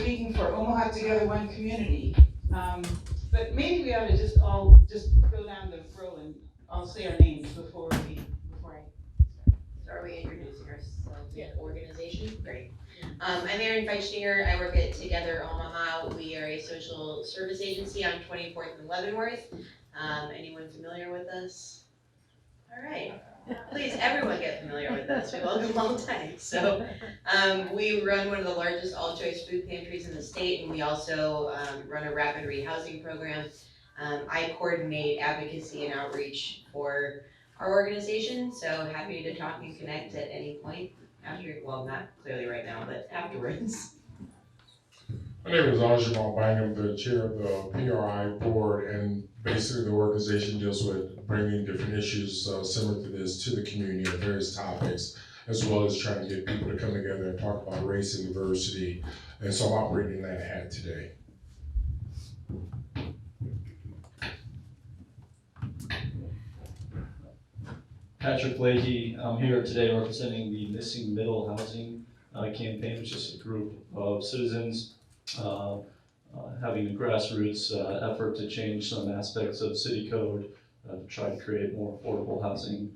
speaking for Omaha Together One Community. But maybe we ought to just all go down the row and I'll say our names before I start. So are we introducing ourselves in organization? Great. I'm Erin Feitchtinger. I work at Together Omaha. We are a social service agency on 24th and Leavenworth. Anyone familiar with us? All right. Please, everyone get familiar with us. We welcome all time. So we run one of the largest all-choice food pantries in the state, and we also run a rapid rehousing program. I coordinate advocacy and outreach for our organization, so happy to talk and connect at any point after, well, not clearly right now, but afterwards. My name is Byndon, the chair of the PRI board, and basically the organization deals with bringing different issues similar to this to the community on various topics, as well as trying to get people to come together and talk about race and diversity. And so I'm operating that hat today. Patrick Leahy, I'm here today representing the Missing Middle Housing campaign, which is a group of citizens having a grassroots effort to change some aspects of city code to try to create more affordable housing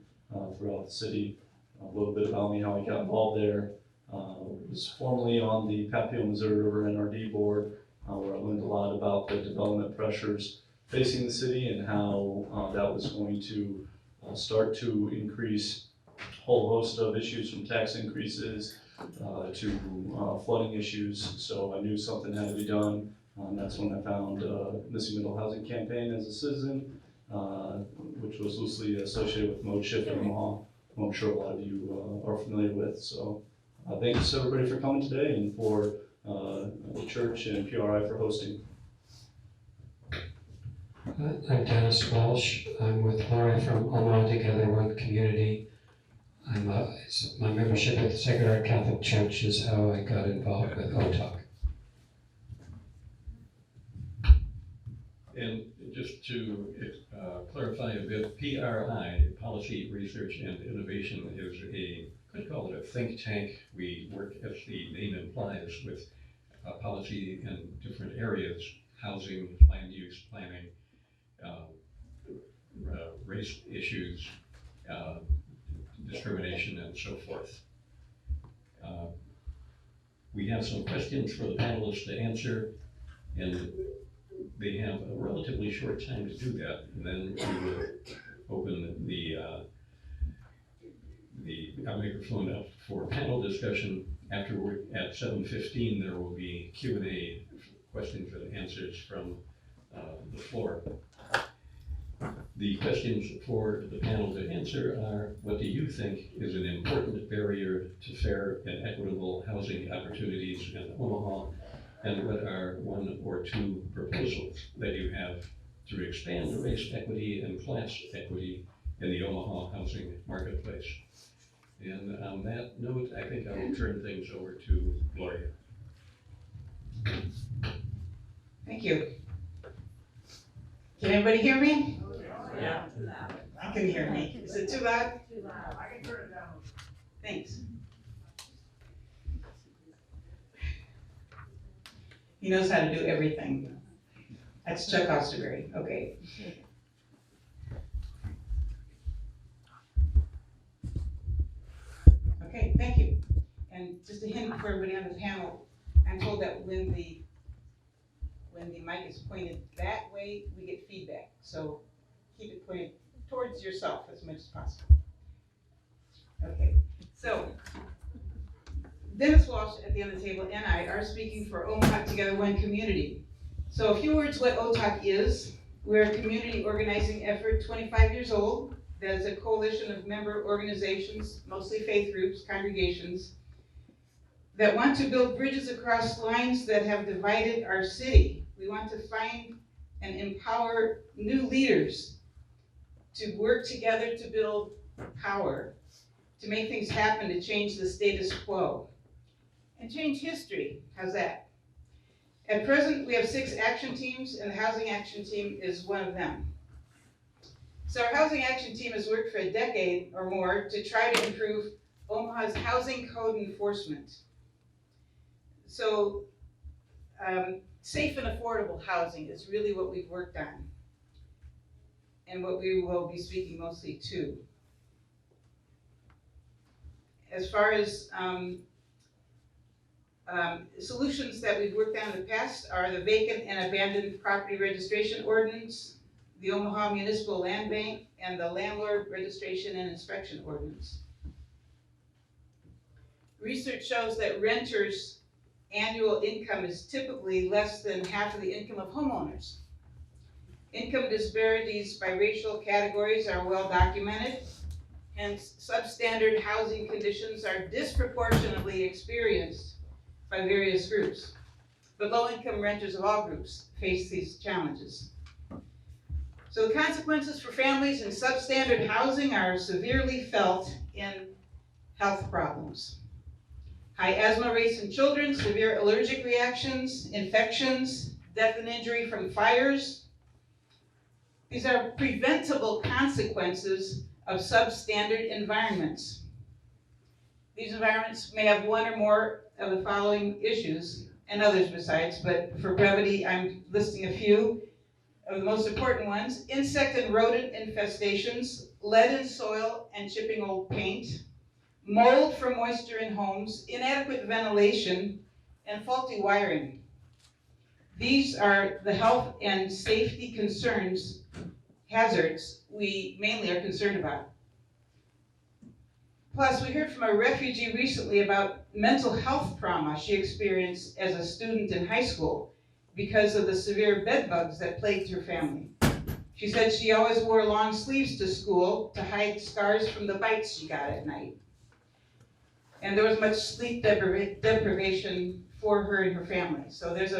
throughout the city. A little bit about me, how I got involved there. Was formerly on the Papio Missouri River NRD board, where I learned a lot about the development pressures facing the city and how that was going to start to increase a whole host of issues, from tax increases to flooding issues. So I knew something had to be done. That's when I found Missing Middle Housing Campaign as a citizen, which was loosely associated with Mode Shift in Omaha, who I'm sure a lot of you are familiar with. So thanks everybody for coming today, and for the church and PRI for hosting. I'm Dennis Walsh. I'm with Gloria from Omaha Together One Community. My membership at the Sacred Heart Catholic Church is how I got involved with OTOC. And just to clarify a bit, PRI, Policy Research and Innovation, is could call it a think tank. We work, as the name implies, with policy in different areas: housing, land use planning, race issues, discrimination, and so forth. We have some questions for the panelists to answer, and they have a relatively short time to do that, and then we will open the microphone up for panel discussion. Afterward, at 7:15, there will be Q&A, questions and answers from the floor. The questions for the panel to answer are: what do you think is an important barrier to fair and equitable housing opportunities in Omaha? And what are one or two proposals that you have to expand race equity and class equity in the Omaha housing marketplace? And on that note, I think I will turn things over to Gloria. Thank you. Can everybody hear me? Yeah. I can hear me. Is it too loud? Too loud. I can turn it down. Thanks. He knows how to do everything. That's Chuck Austerberry. Okay. Okay, thank you. And just a hint for everybody on the panel, I'm told that when the mic is pointed that way, we get feedback. So keep it pointed towards yourself as much as possible. Okay, so Dennis Walsh at the end of the table and I are speaking for Omaha Together One Community. So a few words what OTOC is. We're a community organizing effort, 25 years old. That is a coalition of member organizations, mostly faith groups, congregations, that want to build bridges across lines that have divided our city. We want to find and empower new leaders to work together to build power, to make things happen, to change the status quo, and change history. How's that? At present, we have 6 action teams, and the Housing Action Team is one of them. So our Housing Action Team has worked for a decade or more to try to improve Omaha's housing code enforcement. So Safe and affordable housing is really what we've worked on and what we will be speaking mostly to. As far as solutions that we've worked on in the past are the vacant and abandoned property registration ordinance, the Omaha Municipal Land Bank, and the landlord registration and inspection ordinance. Research shows that renters' annual income is typically less than half of the income of homeowners. Income disparities by racial categories are well documented, hence substandard housing conditions are disproportionately experienced by various groups. But low-income renters of all groups face these challenges. So the consequences for families in substandard housing are severely felt in health problems. High asthma rates in children, severe allergic reactions, infections, death and injury from fires. These are preventable consequences of substandard environments. These environments may have one or more of the following issues, and others besides, but for brevity, I'm listing a few of the most important ones: insect and rodent infestations, lead in soil and chipping old paint, mold from moisture in homes, inadequate ventilation, and faulty wiring. These are the health and safety concerns, hazards, we mainly are concerned about. Plus, we heard from a refugee recently about mental health trauma she experienced as a student in high school because of the severe bed bugs that plagued her family. She said she always wore long sleeves to school to hide scars from the bites she got at night. And there was much sleep deprivation for her and her family. So there's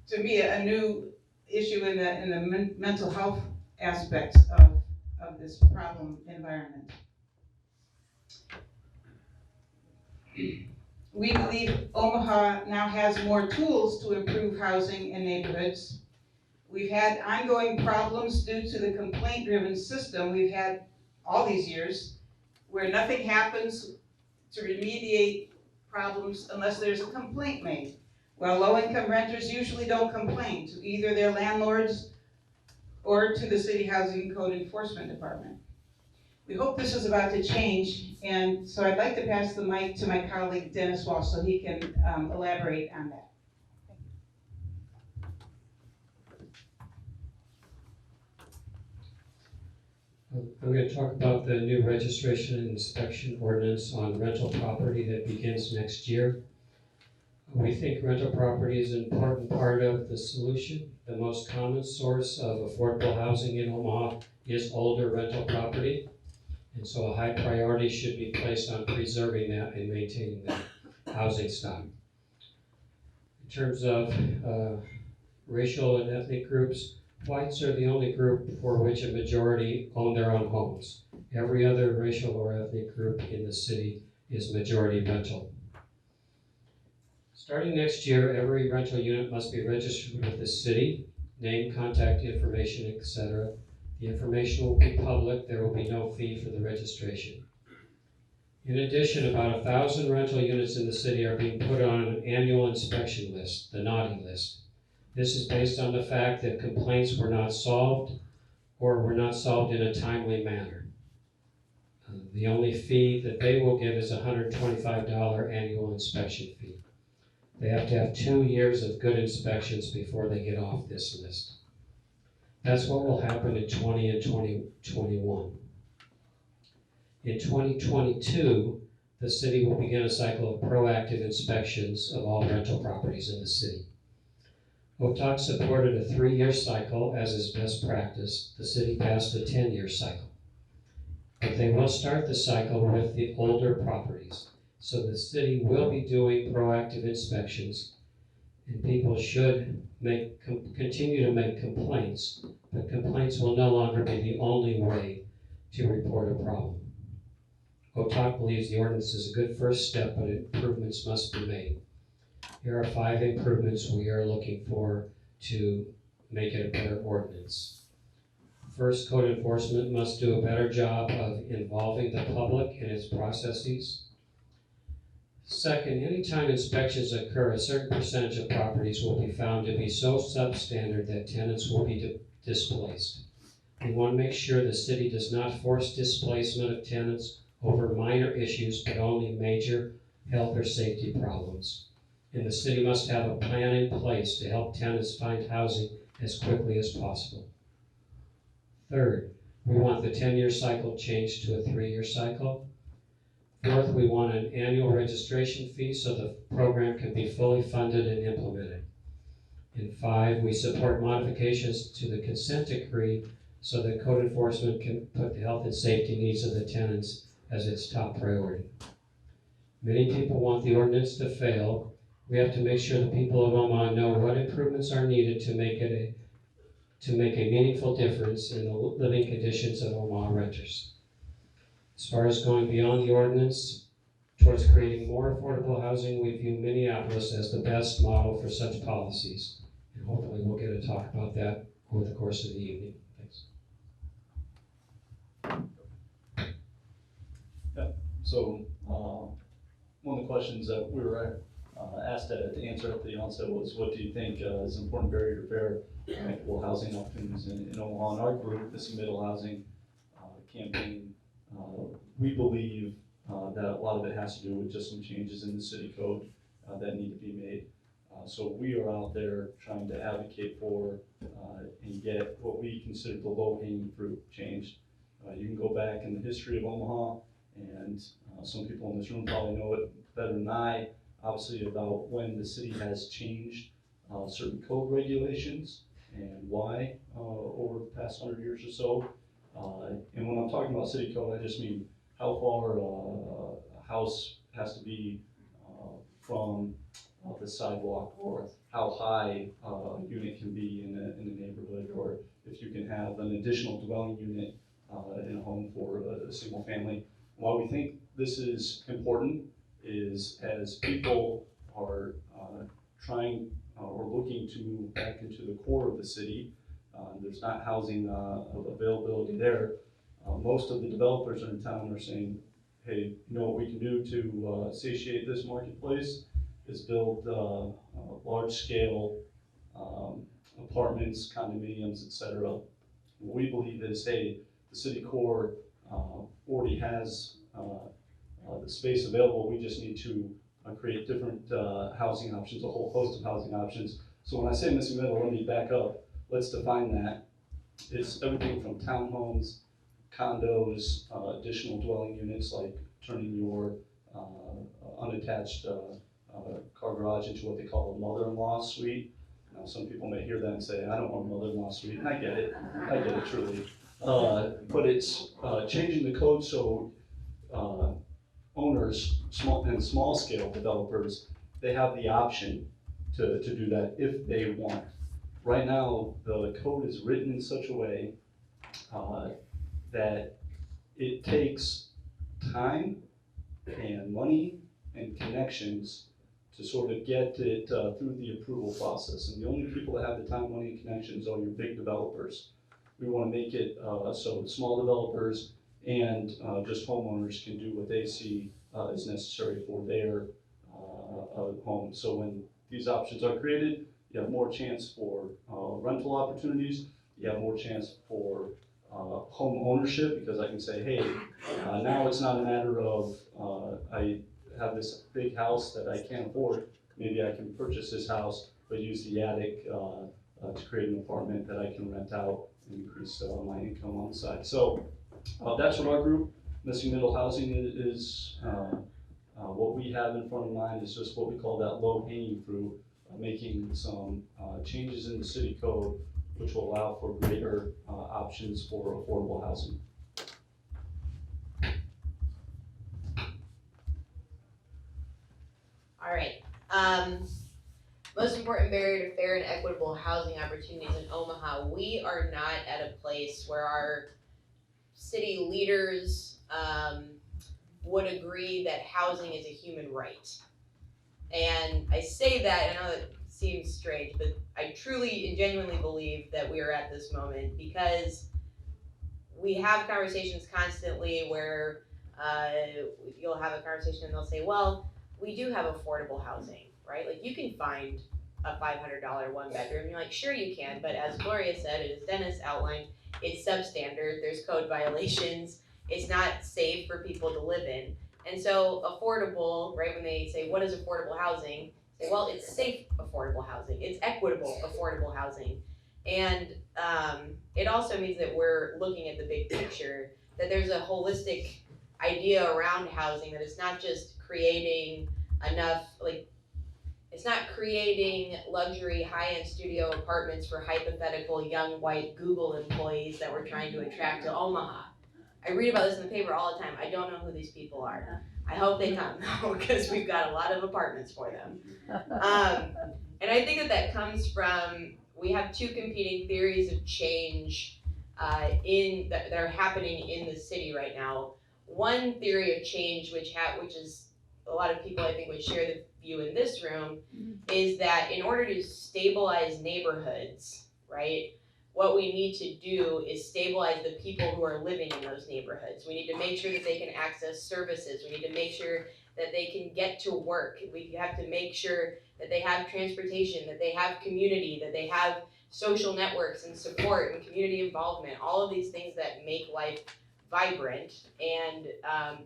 to me, a new issue in the mental health aspects of this problem environment. We believe Omaha now has more tools to improve housing in neighborhoods. We've had ongoing problems due to the complaint-driven system we've had all these years, where nothing happens to remediate problems unless there's a complaint made. While low-income renters usually don't complain to either their landlords or to the City Housing Code Enforcement Department. We hope this is about to change, and so I'd like to pass the mic to my colleague Dennis Walsh so he can elaborate on that. I'm going to talk about the new registration and inspection ordinance on rental property that begins next year. We think rental property is an important part of the solution. The most common source of affordable housing in Omaha is older rental property, and so a high priority should be placed on preserving that and maintaining that housing stock. In terms of racial and ethnic groups, whites are the only group for which a majority own their own homes. Every other racial or ethnic group in the city is majority rental. Starting next year, every rental unit must be registered with the city, name, contact information, etc. The information will be public. There will be no fee for the registration. In addition, about 1,000 rental units in the city are being put on an annual inspection list, the naughty list. This is based on the fact that complaints were not solved or were not solved in a timely manner. The only fee that they will get is a $125 annual inspection fee. They have to have 2 years of good inspections before they get off this list. That's what will happen in 20 and 2021. In 2022, the city will begin a cycle of proactive inspections of all rental properties in the city. OTOC supported a 3-year cycle as is best practice. The city passed a 10-year cycle. But they will start the cycle with the older properties. So the city will be doing proactive inspections, and people should continue to make complaints, but complaints will no longer be the only way to report a problem. OTOC believes the ordinance is a good first step, but improvements must be made. Here are 5 improvements we are looking for to make it a better ordinance. First, code enforcement must do a better job of involving the public in its processes. Second, anytime inspections occur, a certain percentage of properties will be found to be so substandard that tenants will be displaced. We want to make sure the city does not force displacement of tenants over minor issues, but only major health or safety problems. And the city must have a plan in place to help tenants find housing as quickly as possible. Third, we want the 10-year cycle changed to a 3-year cycle. Fourth, we want an annual registration fee so the program can be fully funded and implemented. And 5, we support modifications to the consent decree so that code enforcement can put the health and safety needs of the tenants as its top priority. Many people want the ordinance to fail. We have to make sure the people of Omaha know what improvements are needed to make a meaningful difference in the living conditions of Omaha renters. As far as going beyond the ordinance towards creating more affordable housing, we view Minneapolis as the best model for such policies. And hopefully we'll get to talk about that over the course of the evening. Thanks. So, one of the questions that we were asked to answer at the onset was, what do you think is an important barrier to fair and equitable housing opportunities in Omaha? In our group, this middle housing campaign, we believe that a lot of it has to do with just some changes in the city code that need to be made. So we are out there trying to advocate for and get what we consider the low-hanging fruit changed. You can go back in the history of Omaha, and some people in this room probably know it better than I, obviously, about when the city has changed certain code regulations and why over the past 100 years or so. And when I'm talking about city code, I just mean how far a house has to be from the sidewalk, or how high a unit can be in a neighborhood, or if you can have an additional dwelling unit in a home for a single family. Why we think this is important is as people are trying or looking to move back into the core of the city, there's not housing availability there. Most of the developers in town are saying, hey, you know what we can do to satiate this marketplace is build large-scale apartments, condominiums, etc. What we believe is, hey, the city core already has the space available. We just need to create different housing options, a whole host of housing options. So when I say missing middle, let me back up. Let's define that. It's everything from townhomes, condos, additional dwelling units, like turning your unattached car garage into what they call a mother-in-law suite. Now, some people may hear that and say, I don't want a mother-in-law suite, and I get it truly. But it's changing the code so owners, small scale developers, they have the option to do that if they want. Right now, the code is written in such a way that it takes time and money and connections to sort of get it through the approval process. And the only people that have the time, money, and connections are your big developers. We want to make it so small developers and just homeowners can do what they see is necessary for their home. So when these options are created, you have more chance for rental opportunities, you have more chance for home ownership, because I can say, hey, now it's not a matter of I have this big house that I can't afford, maybe I can purchase this house, but use the attic to create an apartment that I can rent out and increase my income on the side. So that's what our group, Missing Middle Housing, is. What we have in front of mind is just what we call that low-hanging fruit, making some changes in the city code, which will allow for greater options for affordable housing. All right. Most important barrier to fair and equitable housing opportunities in Omaha. We are not at a place where our city leaders would agree that housing is a human right. And I say that, I know it seems strange, but I truly and genuinely believe that we are at this moment, because we have conversations constantly where you'll have a conversation and they'll say, well, we do have affordable housing, right? Like you can find a $500 one bedroom. You're like, sure you can, but as Gloria said, and as Dennis outlined, it's substandard, there's code violations, it's not safe for people to live in. And so affordable, right, when they say, what is affordable housing? Say, well, it's safe affordable housing, it's equitable affordable housing. And it also means that we're looking at the big picture, that there's a holistic idea around housing, that it's not just creating enough, like, it's not creating luxury high-end studio apartments for hypothetical young white Google employees that we're trying to attract to Omaha. I read about this in the paper all the time. I don't know who these people are. I hope they come because we've got a lot of apartments for them. And I think that comes from, we have two competing theories of change that are happening in the city right now. One theory of change, which is a lot of people I think would share the view in this room, is that in order to stabilize neighborhoods, right, what we need to do is stabilize the people who are living in those neighborhoods. We need to make sure that they can access services. We need to make sure that they can get to work. We have to make sure that they have transportation, that they have community, that they have social networks and support and community involvement, all of these things that make life vibrant and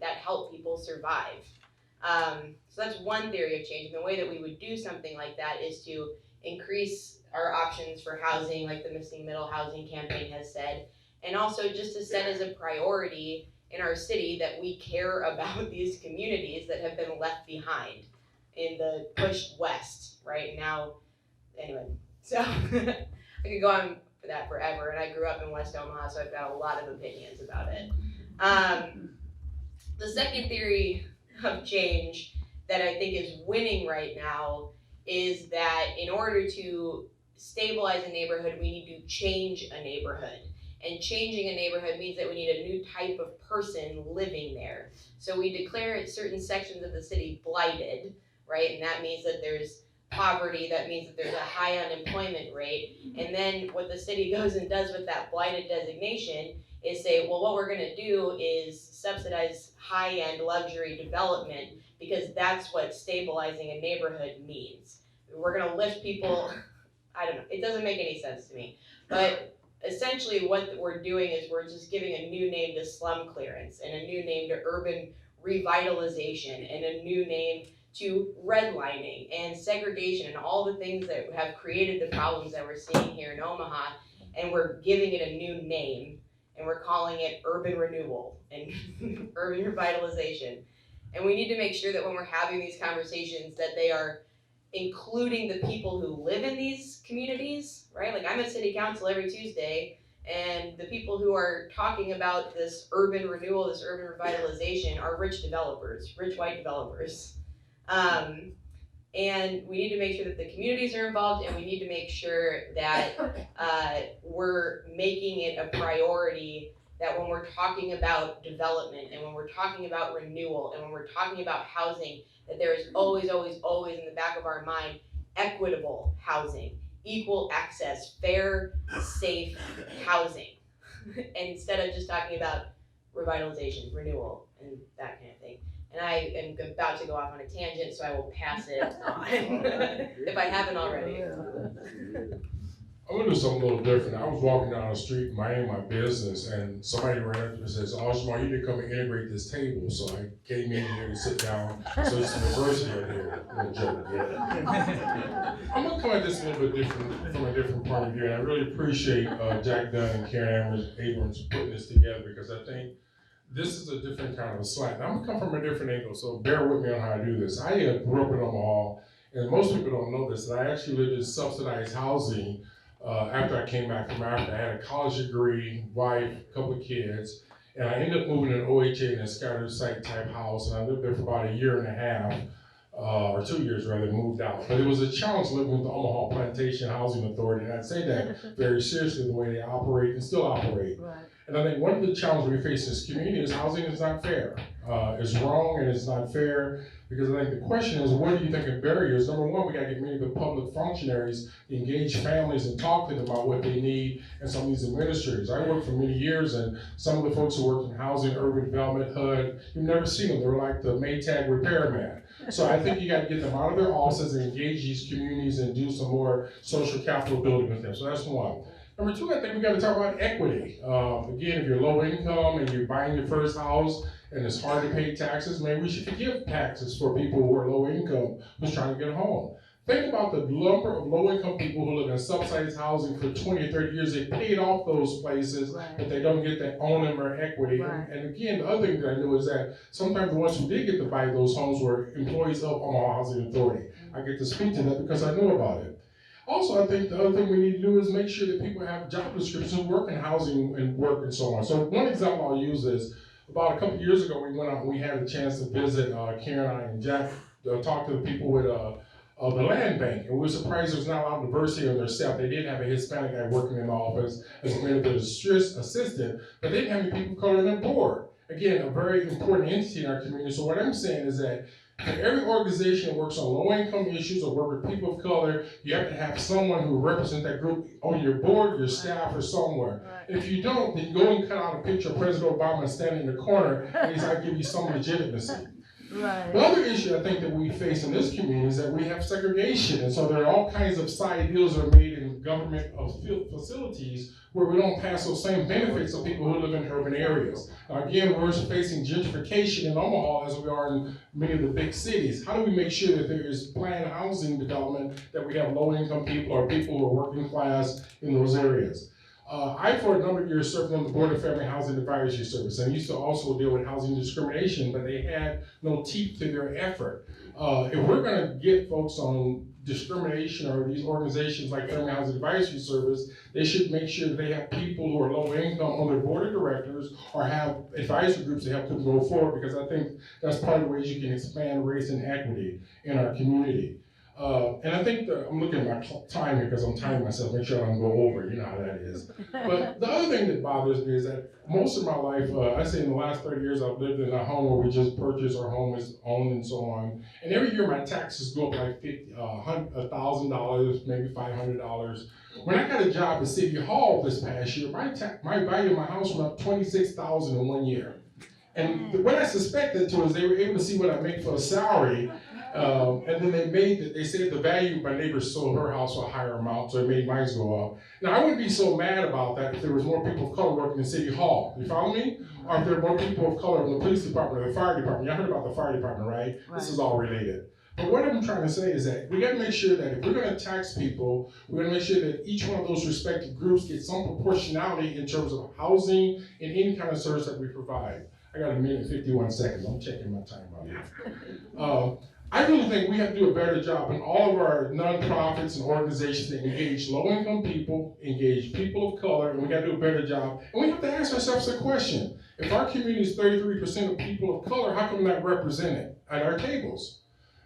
that help people survive. So that's one theory of change. And the way that we would do something like that is to increase our options for housing, like the Missing Middle Housing Campaign has said, and also just to set as a priority in our city that we care about these communities that have been left behind in the pushed west right now. Anyway, so I could go on for that forever, and I grew up in West Omaha, so I've got a lot of opinions about it. The second theory of change that I think is winning right now is that in order to stabilize a neighborhood, we need to change a neighborhood. And changing a neighborhood means that we need a new type of person living there. So we declare certain sections of the city blighted, right? And that means that there's poverty, that means that there's a high unemployment rate. And then what the city goes and does with that blighted designation is say, well, what we're gonna do is subsidize high-end luxury development because that's what stabilizing a neighborhood means. We're gonna lift people, I don't know, it doesn't make any sense to me. But essentially what we're doing is we're just giving a new name to slum clearance and a new name to urban revitalization and a new name to redlining and segregation and all the things that have created the problems that we're seeing here in Omaha, and we're giving it a new name and we're calling it urban renewal and urban revitalization. And we need to make sure that when we're having these conversations that they are including the people who live in these communities, right? Like I'm at city council every Tuesday, and the people who are talking about this urban renewal, this urban revitalization are rich developers, rich white developers. And we need to make sure that the communities are involved, and we need to make sure that we're making it a priority that when we're talking about development and when we're talking about renewal and when we're talking about housing, that there is always, always, always in the back of our mind, equitable housing, equal access, fair, safe housing. And instead of just talking about revitalization, renewal, and that kind of thing. And I am about to go off on a tangent, so I will pass it on, if I haven't already. I'm gonna do something a little different. I was walking down the street minding my business, and somebody ran up to me and says, "Austerberry, you need to come and integrate this table." So I came in here to sit down. So it's some diversity in here. No joke, yeah. I'm gonna come at this a little bit different, from a different point of view, and I really appreciate Jack Dunn and Karen Abrams putting this together, because I think this is a different kind of a slant. I'm gonna come from a different angle, so bear with me on how I do this. I grew up in Omaha, and most people don't know this, that I actually lived in subsidized housing after I came back from Africa. I had a college degree, wife, a couple of kids, and I ended up moving to an OHA in a scattered site type house, and I lived there for about a year and a half, or 2 years rather, moved out. But it was a challenge living with the Omaha Plantation Housing Authority, and I'd say that very seriously, the way they operate and still operate. Right. And I think one of the challenges we face in this community is housing is not fair. It's wrong and it's not fair, because I think the question is, what do you think are barriers? Number one, we gotta get many of the public functionaries to engage families and talk to them about what they need, and some of these administrators. I worked for many years, and some of the folks who worked in housing, urban development, HUD, you've never seen them. They were like the Maytag repairman. So I think you gotta get them out of their offices and engage these communities and do some more social capital building with them. So that's one. Number two, I think we gotta talk about equity. Again, if you're low income and you're buying your first house and it's hard to pay taxes, maybe we should forgive taxes for people who are low income who's trying to get a home. Think about the number of low income people who live in subsidized housing for 20 or 30 years. They paid off those places, but they don't get to own them or equity. Right. And again, the other thing that I know is that sometimes the ones who did get to buy those homes were employees of Omaha Housing Authority. I get to speak to that because I know about it. Also, I think the other thing we need to do is make sure that people have job descriptions, work in housing and work and so on. So one example I'll use is, about a couple of years ago, we went out and we had a chance to visit, Karen, I, and Jack, talk to the people with the land bank. And we were surprised there was not a lot of diversity on their staff. They did have a Hispanic guy working in the office as an administrative assistant, but they didn't have any people of color on their board. Again, a very important entity in our community. So what I'm saying is that for every organization that works on low-income issues or work with people of color, you have to have someone who represents that group on your board, your staff, or somewhere. And if you don't, then go and cut out a picture of President Obama standing in the corner, and he's like, give you some legitimacy. Right. The other issue I think that we face in this community is that we have segregation, and so there are all kinds of side deals that are made in government facilities where we don't pass those same benefits to people who live in urban areas. Again, we're facing gentrification in Omaha as we are in many of the big cities. How do we make sure that there is planned housing development, that we have low-income people or people who are working class in those areas? I, for a number of years, served on the Board of Family Housing Advisory Service, and used to also deal with housing discrimination, but they had no teeth to their effort. If we're gonna get folks on discrimination or these organizations like Family Housing Advisory Service, they should make sure that they have people who are low income on their board of directors or have advisory groups that help them go forward, because I think that's part of the ways you can expand race and equity in our community. And I think I'm looking at my time here because I'm timing myself, make sure I don't go over, you know how that is. But the other thing that bothers me is that most of my life, I say in the last 30 years, I've lived in a home where we just purchased, our home is owned and so on. And every year my taxes go up like $1,000, maybe $500. When I got a job at City Hall this past year, my value of my house went up $26,000 in 1 year. And what I suspected too is they were able to see what I make for a salary. And then they said the value of my neighbor sold her house for a higher amount, so it made mine go up. Now, I wouldn't be so mad about that if there was more people of color working in City Hall. You follow me? Or if there were more people of color in the police department or the fire department. Y'all heard about the fire department, right? This is all related. But what I'm trying to say is that we gotta make sure that if we're gonna tax people, we're gonna make sure that each one of those respective groups get some proportionality in terms of housing and any kind of service that we provide. I got 1 minute and 51 seconds. I'm checking my time out here. I really think we have to do a better job in all of our nonprofits and organizations that engage low-income people, engage people of color, and we got to do a better job. And we have to ask ourselves the question: if our community is 33% of people of color, how come we're not represented at our tables?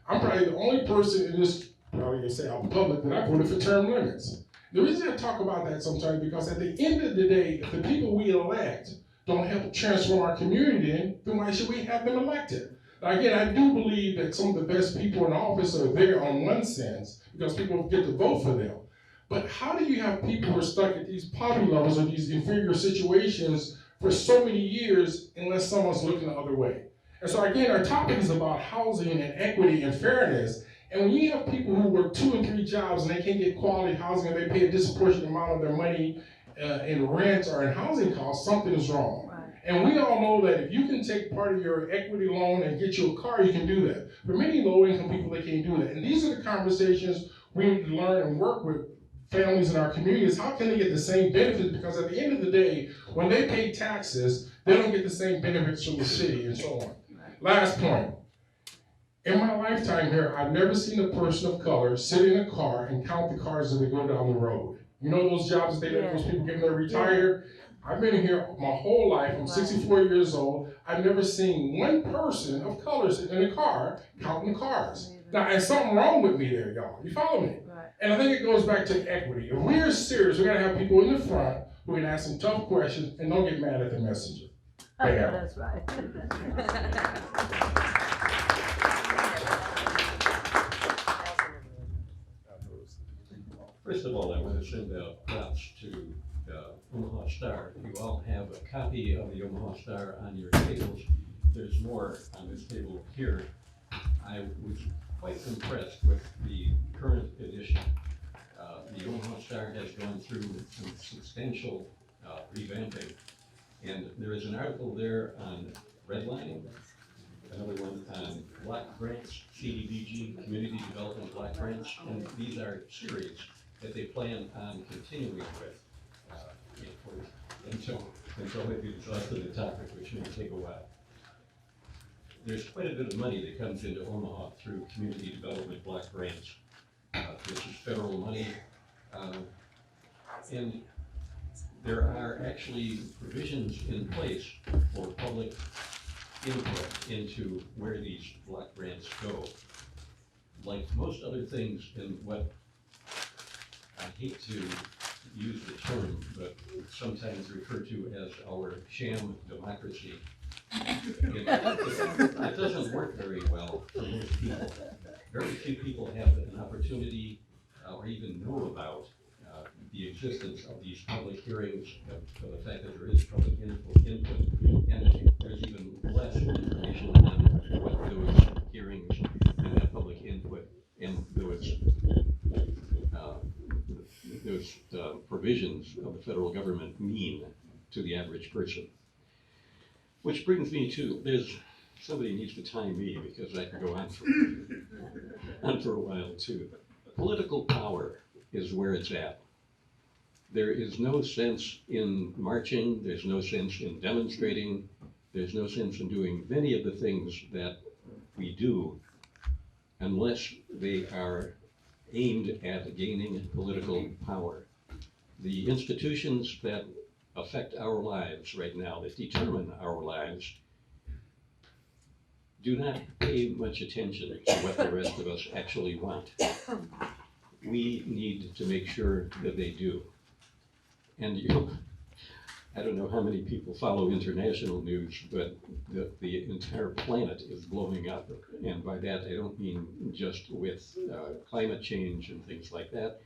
I'm probably the only person in this, probably gonna say out in public, that I voted for term limits. The reason I talk about that sometimes because at the end of the day, if the people we elect don't help transform our community, then why should we have them elected? Again, I do believe that some of the best people in office are there on one sense because people get to vote for them. But how do you have people who are stuck at these poverty levels or these inferior situations for so many years unless someone's looking the other way? And so again, our topic is about housing and equity and fairness. And when you have people who work 2 and 3 jobs and they can't get quality housing and they pay a disproportionate amount of their money in rent or in housing costs, something is wrong. And we all know that if you can take part of your equity loan and get you a car, you can do that. For many low-income people, they can't do that. And these are the conversations we need to learn and work with families in our communities. How can they get the same benefits? Because at the end of the day, when they pay taxes, they don't get the same benefits from the city and so on. Last point. In my lifetime here, I've never seen a person of color sit in a car and count the cars as they go down the road. You know those jobs that they let those people get when they're retired? I've been here my whole life. I'm 64 years old. I've never seen one person of color sit in a car counting the cars. Now, there's something wrong with me there, y'all. You follow me? And I think it goes back to equity. If we're serious, we gotta have people in the front who who can ask some tough questions and don't get mad at the messenger. Oh, yeah, Bam. that's right. First of all, I want to send out props to Omaha Star. You all have a copy of the Omaha Star on your tables. There's more on this table here. I was quite impressed with the current edition. The Omaha Star has gone through some substantial revamping. And there is an article there on redlining, another one on block grants, CDBG, Community Development Block Grants, and these are series that they plan on continuing with until they've exhausted the topic, which may take a while. There's quite a bit of money that comes into Omaha through Community Development Block Grants. This is federal money, and there are actually provisions in place for public input into where these block grants go. Like most other things in what I hate to use the term, but sometimes referred to as our sham democracy, it doesn't work very well for most people. Very few people have an opportunity or even know about the existence of these public hearings, for the fact that there is public input, and there's even less information on what those hearings and that public input and those provisions of the federal government mean to the average person. Which brings me to, somebody needs to time me because I could go on for a while too. Political power is where it's at. There is no sense in marching, there's no sense in demonstrating, there's no sense in doing many of the things that we do unless they are aimed at gaining political power. The institutions that affect our lives right now, that determine our lives, do not pay much attention to what the rest of us actually want. We need to make sure that they do. And I don't know how many people follow international news, but the entire planet is blowing up. And by that, I don't mean just with climate change and things like that.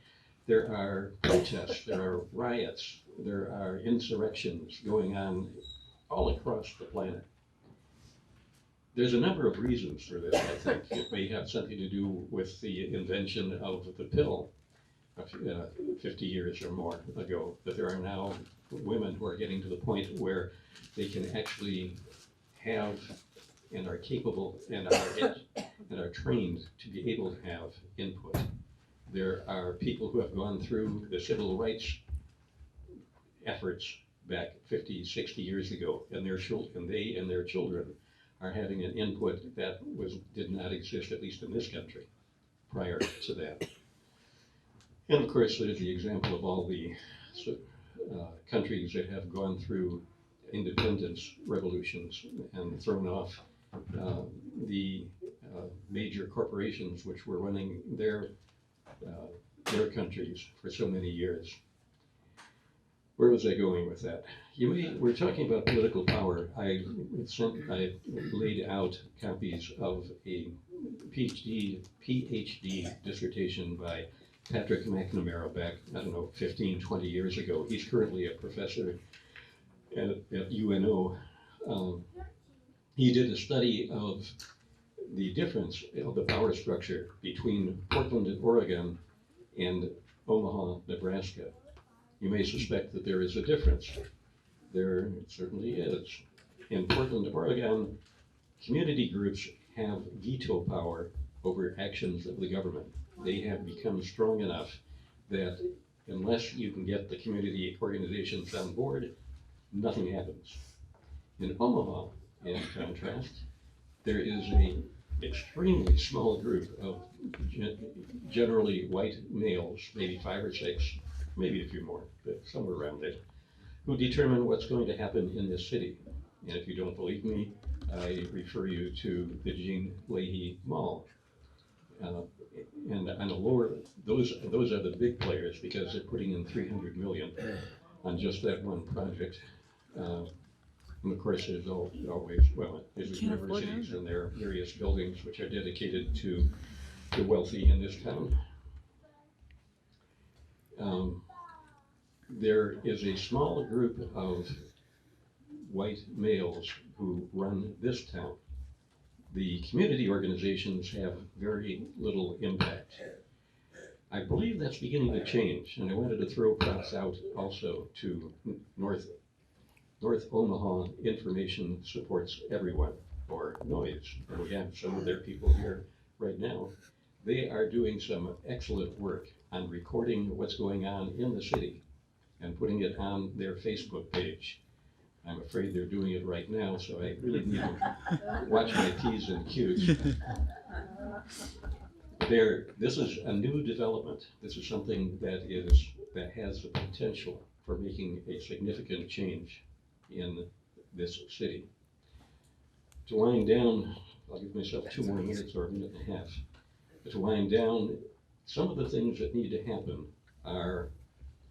There are protests, there are riots, there are insurrections going on all across the planet. There's a number of reasons for this, I think. It may have something to do with the invention of the pill 50 years or more ago, that there are now women who are getting to the point where they can actually have and are capable and are trained to be able to have input. There are people who have gone through the civil rights efforts back 50, 60 years ago, and they and their children are having an input that did not exist, at least in this country, prior to that. And of course, there's the example of all the countries that have gone through independence revolutions and thrown off the major corporations which were running their countries for so many years. Where was I going with that? We're talking about political power. I laid out copies of a PhD dissertation by Patrick McNamara back, 15-20 years ago. He's currently a professor at UNO. He did a study of the difference of the power structure between Portland, Oregon, and Omaha, Nebraska. You may suspect that there is a difference. There certainly is. In Portland, Oregon, community groups have veto power over actions of the government. They have become strong enough that unless you can get the community organizations on board, nothing happens. In Omaha, in contrast, there is an extremely small group of generally white males, maybe 5 or 6, maybe a few more, but somewhere around there, who determine what's going to happen in this city. And if you don't believe me, I refer you to the Leahy Mall. And on the lower, those are the big players because they're putting in $300 million. on just that one project. And of course, there's always, well, there's universities and there are various buildings which are dedicated to the wealthy in this town. There is a small group of white males who run this town. The community organizations have very little impact. I believe that's beginning to change, and I wanted to throw props out also to North Omaha Information Supports Everyone, or NOIS, and we have some of their people here right now. They are doing some excellent work on recording what's going on in the city and putting it on their Facebook page. I'm afraid they're doing it right now, so I really need to watch my P's and Q's. This is a new development. This is something that has the potential for making a significant change in this city. To wind down, I'll give myself 2 more minutes or a minute and a half. But to wind down, some of the things that need to happen are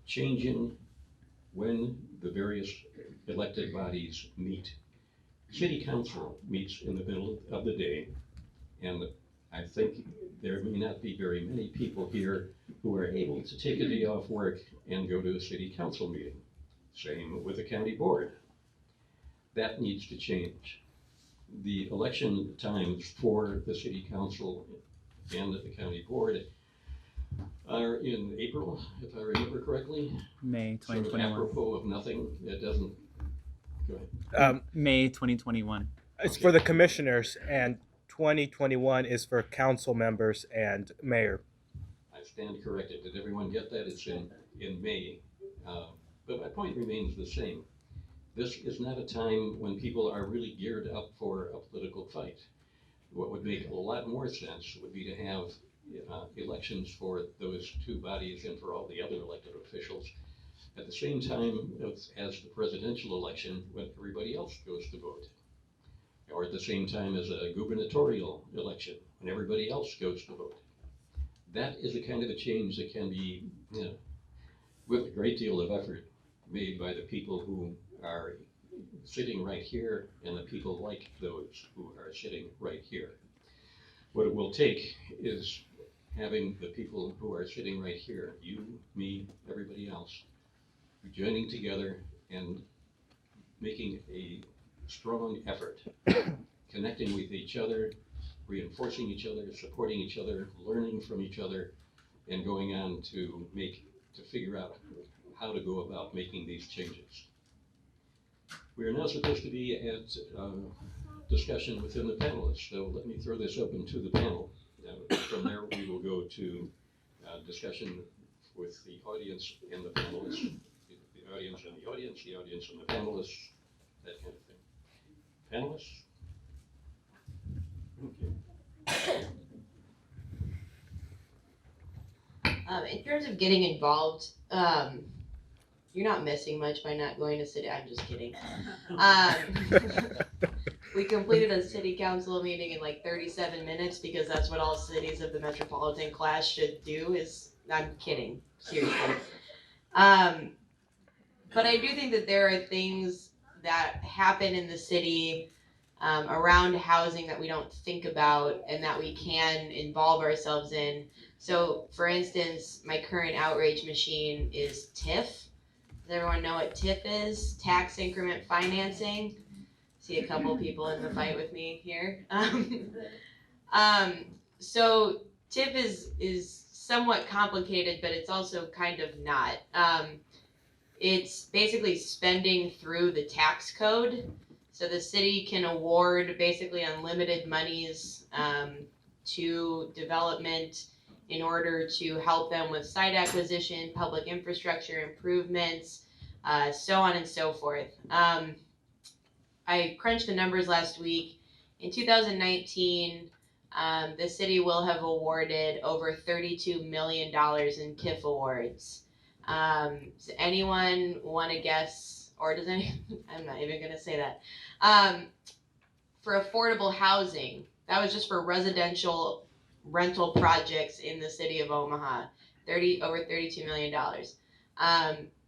changing when the various elected bodies meet. City council meets in the middle of the day, and I think there may not be very many people here who are able to take a day off work and go to a city council meeting. Same with the county board. That needs to change. The election times for the city council and the county board are in April, if I remember correctly. May Sort of 2021. apropos of nothing. It doesn't. Go ahead. May 2021. It's for the commissioners, and 2021 is for council members and mayor. I stand corrected. Did everyone get that? It's in May. But my point remains the same. This is not a time when people are really geared up for a political fight. What would make a lot more sense would be to have elections for those 2 bodies and for all the other elected officials at the same time as the presidential election when everybody else goes to vote. Or at the same time as a gubernatorial election when everybody else goes to vote. That is the kind of a change that can be, with a great deal of effort, made by the people who are sitting right here and the people like those who are sitting right here. What it will take is having the people who are sitting right here, you, me, everybody else, joining together and making a strong effort, connecting with each other, reinforcing each other, supporting each other, learning from each other, and going on to figure out how to go about making these changes. We are now supposed to be at discussion within the panelists, so let me throw this open to the panel. From there, we will go to discussion with the audience and the panelists, the audience and the audience, the audience and the panelists, that kind of thing. Panelists? Okay. In terms of getting involved, you're not missing much by not going to city. I'm just kidding. We completed a city council meeting in like 37 minutes because that's what all cities of the metropolitan class should do. I'm kidding, seriously. But I do think that there are things that happen in the city around housing that we don't think about and that we can involve ourselves in. So, for instance, my current outrage machine is TIF. Does everyone know what TIF is? Tax increment financing. See a couple people in the fight with me here. So TIF is somewhat complicated, but it's also kind of not. It's basically spending through the tax code. So the city can award basically unlimited monies to development in order to help them with site acquisition, public infrastructure improvements, so on and so forth. I crunched the numbers last week. In 2019, the city will have awarded over $32 million in TIF awards. Does anyone want to guess, or does any, I'm not even going to say that. For affordable housing, that was just for residential rental projects in the city of Omaha, over $32 million.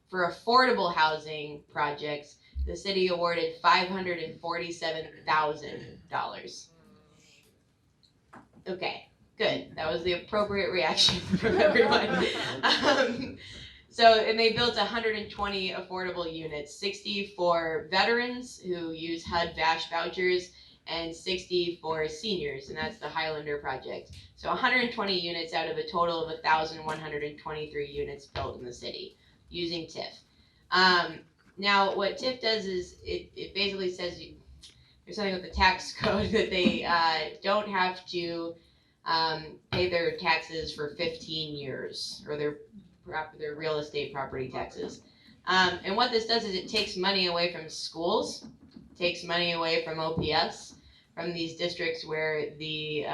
For affordable housing projects, the city awarded $547,000. Okay, good. That was the appropriate reaction from everyone. And they built 120 affordable units, 60 for veterans who use HUD-VASH vouchers, and 60 for seniors, and that's the Highlander project. So 120 units out of a total of 1,123 units built in the city using TIF. Now, what TIF does is it basically says there's something with the tax code that they don't have to pay their taxes for 15 years, or their real estate property taxes. And what this does is it takes money away from schools, takes money away from OPS, from these districts where they've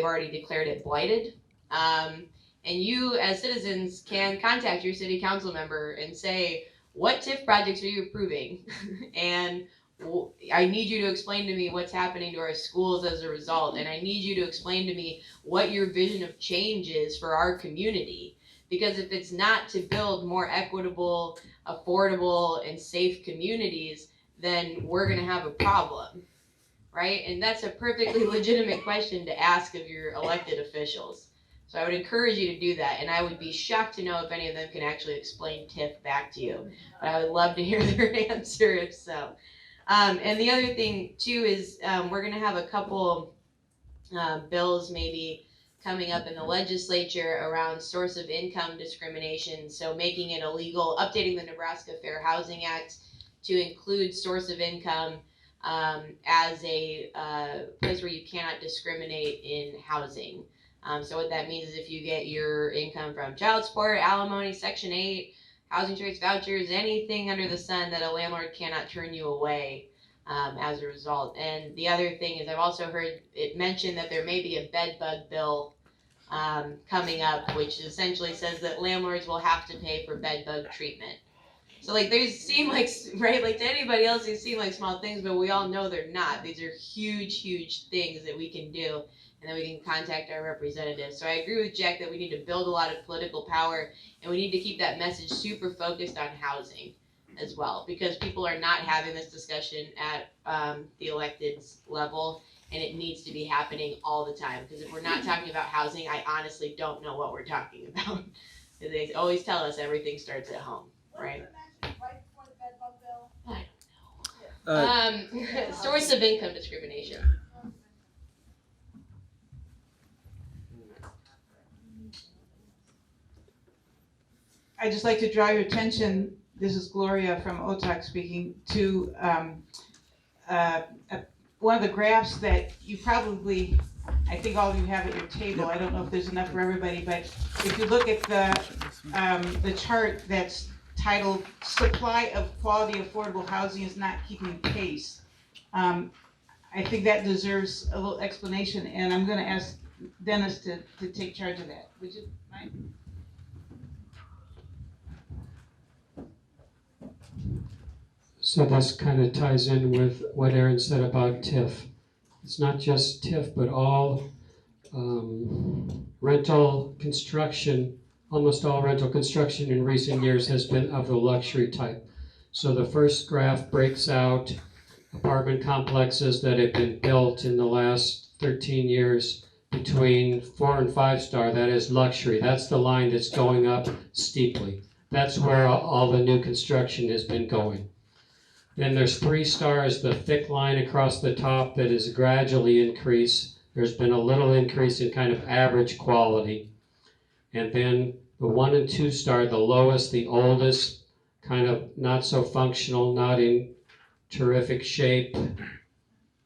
already declared it blighted. And you, as citizens, can contact your city council member and say, what TIF projects are you approving? And I need you to explain to me what's happening to our schools as a result. And I need you to explain to me what your vision of change is for our community. Because if it's not to build more equitable, affordable, and safe communities, then we're going to have a problem, right? And that's a perfectly legitimate question to ask of your elected officials. So I would encourage you to do that, and I would be shocked to know if any of them can actually explain TIF back to you. But I would love to hear their answer if so. And the other thing too is we're going to have a couple bills maybe coming up in the legislature around source of income discrimination. So making it illegal, updating the Nebraska Fair Housing Act to include source of income as a place where you cannot discriminate in housing. So what that means is if you get your income from child support, alimony, Section 8, housing choice vouchers, anything under the sun, that a landlord cannot turn you away as a result. And the other thing is I've also heard it mentioned that there may be a bed bug bill coming up, which essentially says that landlords will have to pay for bed bug treatment. So like these seem like, right, like to anybody else these seem like small things, but we all know they're not. These are huge, huge things that we can do, and then we can contact our representatives. So I agree with Jack that we need to build a lot of political power, and we need to keep that message super focused on housing as well, because people are not having this discussion at the elected level, and it needs to be happening all the time. Because if we're not talking about housing, I honestly don't know what we're talking about. They always tell us everything starts at home, right? Right before the bed bug bill? I don't know. Source of income discrimination. I'd just like to draw your attention, this is Gloria from OTOC speaking, to one of the graphs that you probably, I think all of you have at your table. I don't know if there's enough for everybody, but if you look at the chart that's titled "Supply of Quality Affordable Housing is Not Keeping Pace," I think that deserves a little explanation, and I'm going to ask Dennis to take charge of that. Would you mind? So this kind of ties in with what Erin said about TIF. It's not just TIF, but all rental construction, almost all rental construction in recent years has been of the luxury type. So the first graph breaks out apartment complexes that have been built in the last 13 years between 4 and 5 star, that is luxury. That's the line that's going up steeply. That's where all the new construction has been going. Then there's 3 stars, the thick line across the top that is gradually increased. There's been a little increase in kind of average quality. And then the 1 and 2 star, the lowest, the oldest, kind of not so functional, not in terrific shape,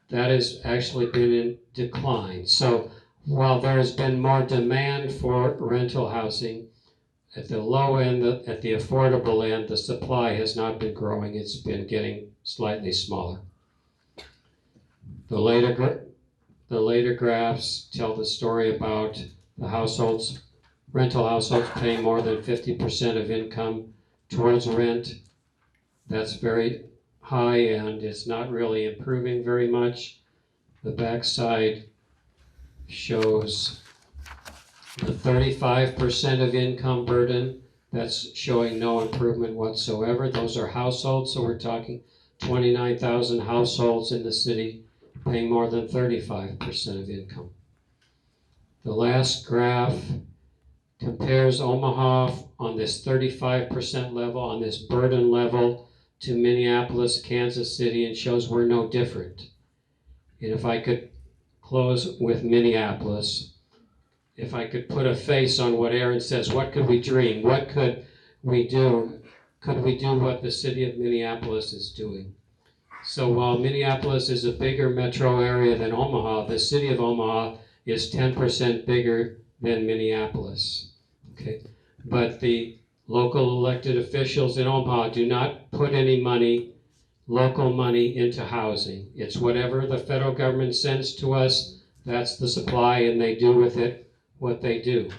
that has actually been in decline. So while there has been more demand for rental housing, at the low end, at the affordable end, the supply has not been growing. It's been getting slightly smaller. The later graphs tell the story about the households, rental households paying more than 50% of income towards rent. That's very high, and it's not really improving very much. The backside shows the 35% of income burden. That's showing no improvement whatsoever. Those are households, so we're talking 29,000 households in the city paying more than 35% of income. The last graph compares Omaha on this 35% level, on this burden level, to Minneapolis, Kansas City, and shows we're no different. And if I could close with Minneapolis, if I could put a face on what Erin says, what could we dream? What could we do? Could we do what the city of Minneapolis is doing? So while Minneapolis is a bigger metro area than Omaha, the city of Omaha is 10% bigger than Minneapolis. Okay, but the local elected officials in Omaha do not put any money, local money, into housing. It's whatever the federal government sends to us, that's the supply, and they do with it what they do.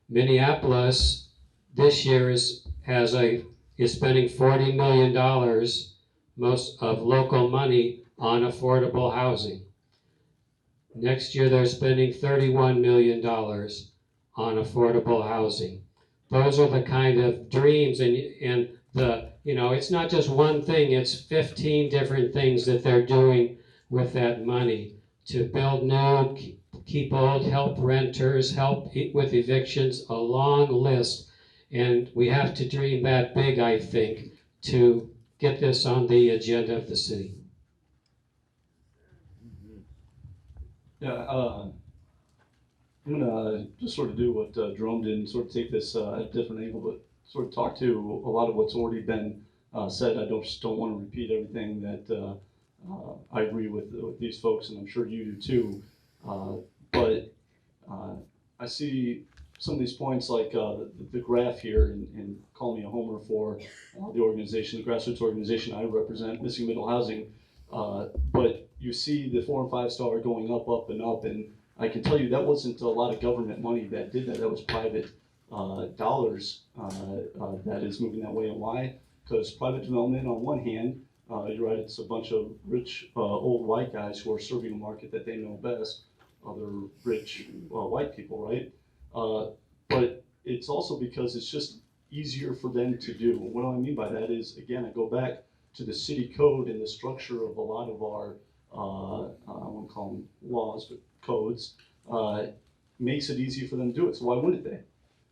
Minneapolis this year is spending $40 million, most of local money, on affordable housing. Next year they're spending $31 million on affordable housing. Those are the kind of dreams, and the, you know, it's not just one thing, it's 15 different things that they're doing with that money to build new, keep old, help renters, help with evictions, a long list. And we have to dream that big, I think, to get this on the agenda of the city. Yeah, I'm gonna just sort of do what Jerome did and sort of take this at a different angle, but sort of talk to a lot of what's already been said. I just don't want to repeat everything that I agree with these folks, and I'm sure you do too. But I see some of these points like the graph here, and call me a homer for the organization, the grassroots organization I represent, Missing Middle Housing. But you see the 4 and 5 star going up, up, and up, and I can tell you that wasn't a lot of government money that did that. That was private dollars that is moving that way. And why? Because private development, on one hand, you're right, it's a bunch of rich old white guys who are serving a market that they know best, other rich white people, right? But it's also because it's just easier for them to do. And what I mean by that is, again, I go back to the city code and the structure of a lot of our, I won't call them laws, but codes, makes it easier for them to do it. So why wouldn't they?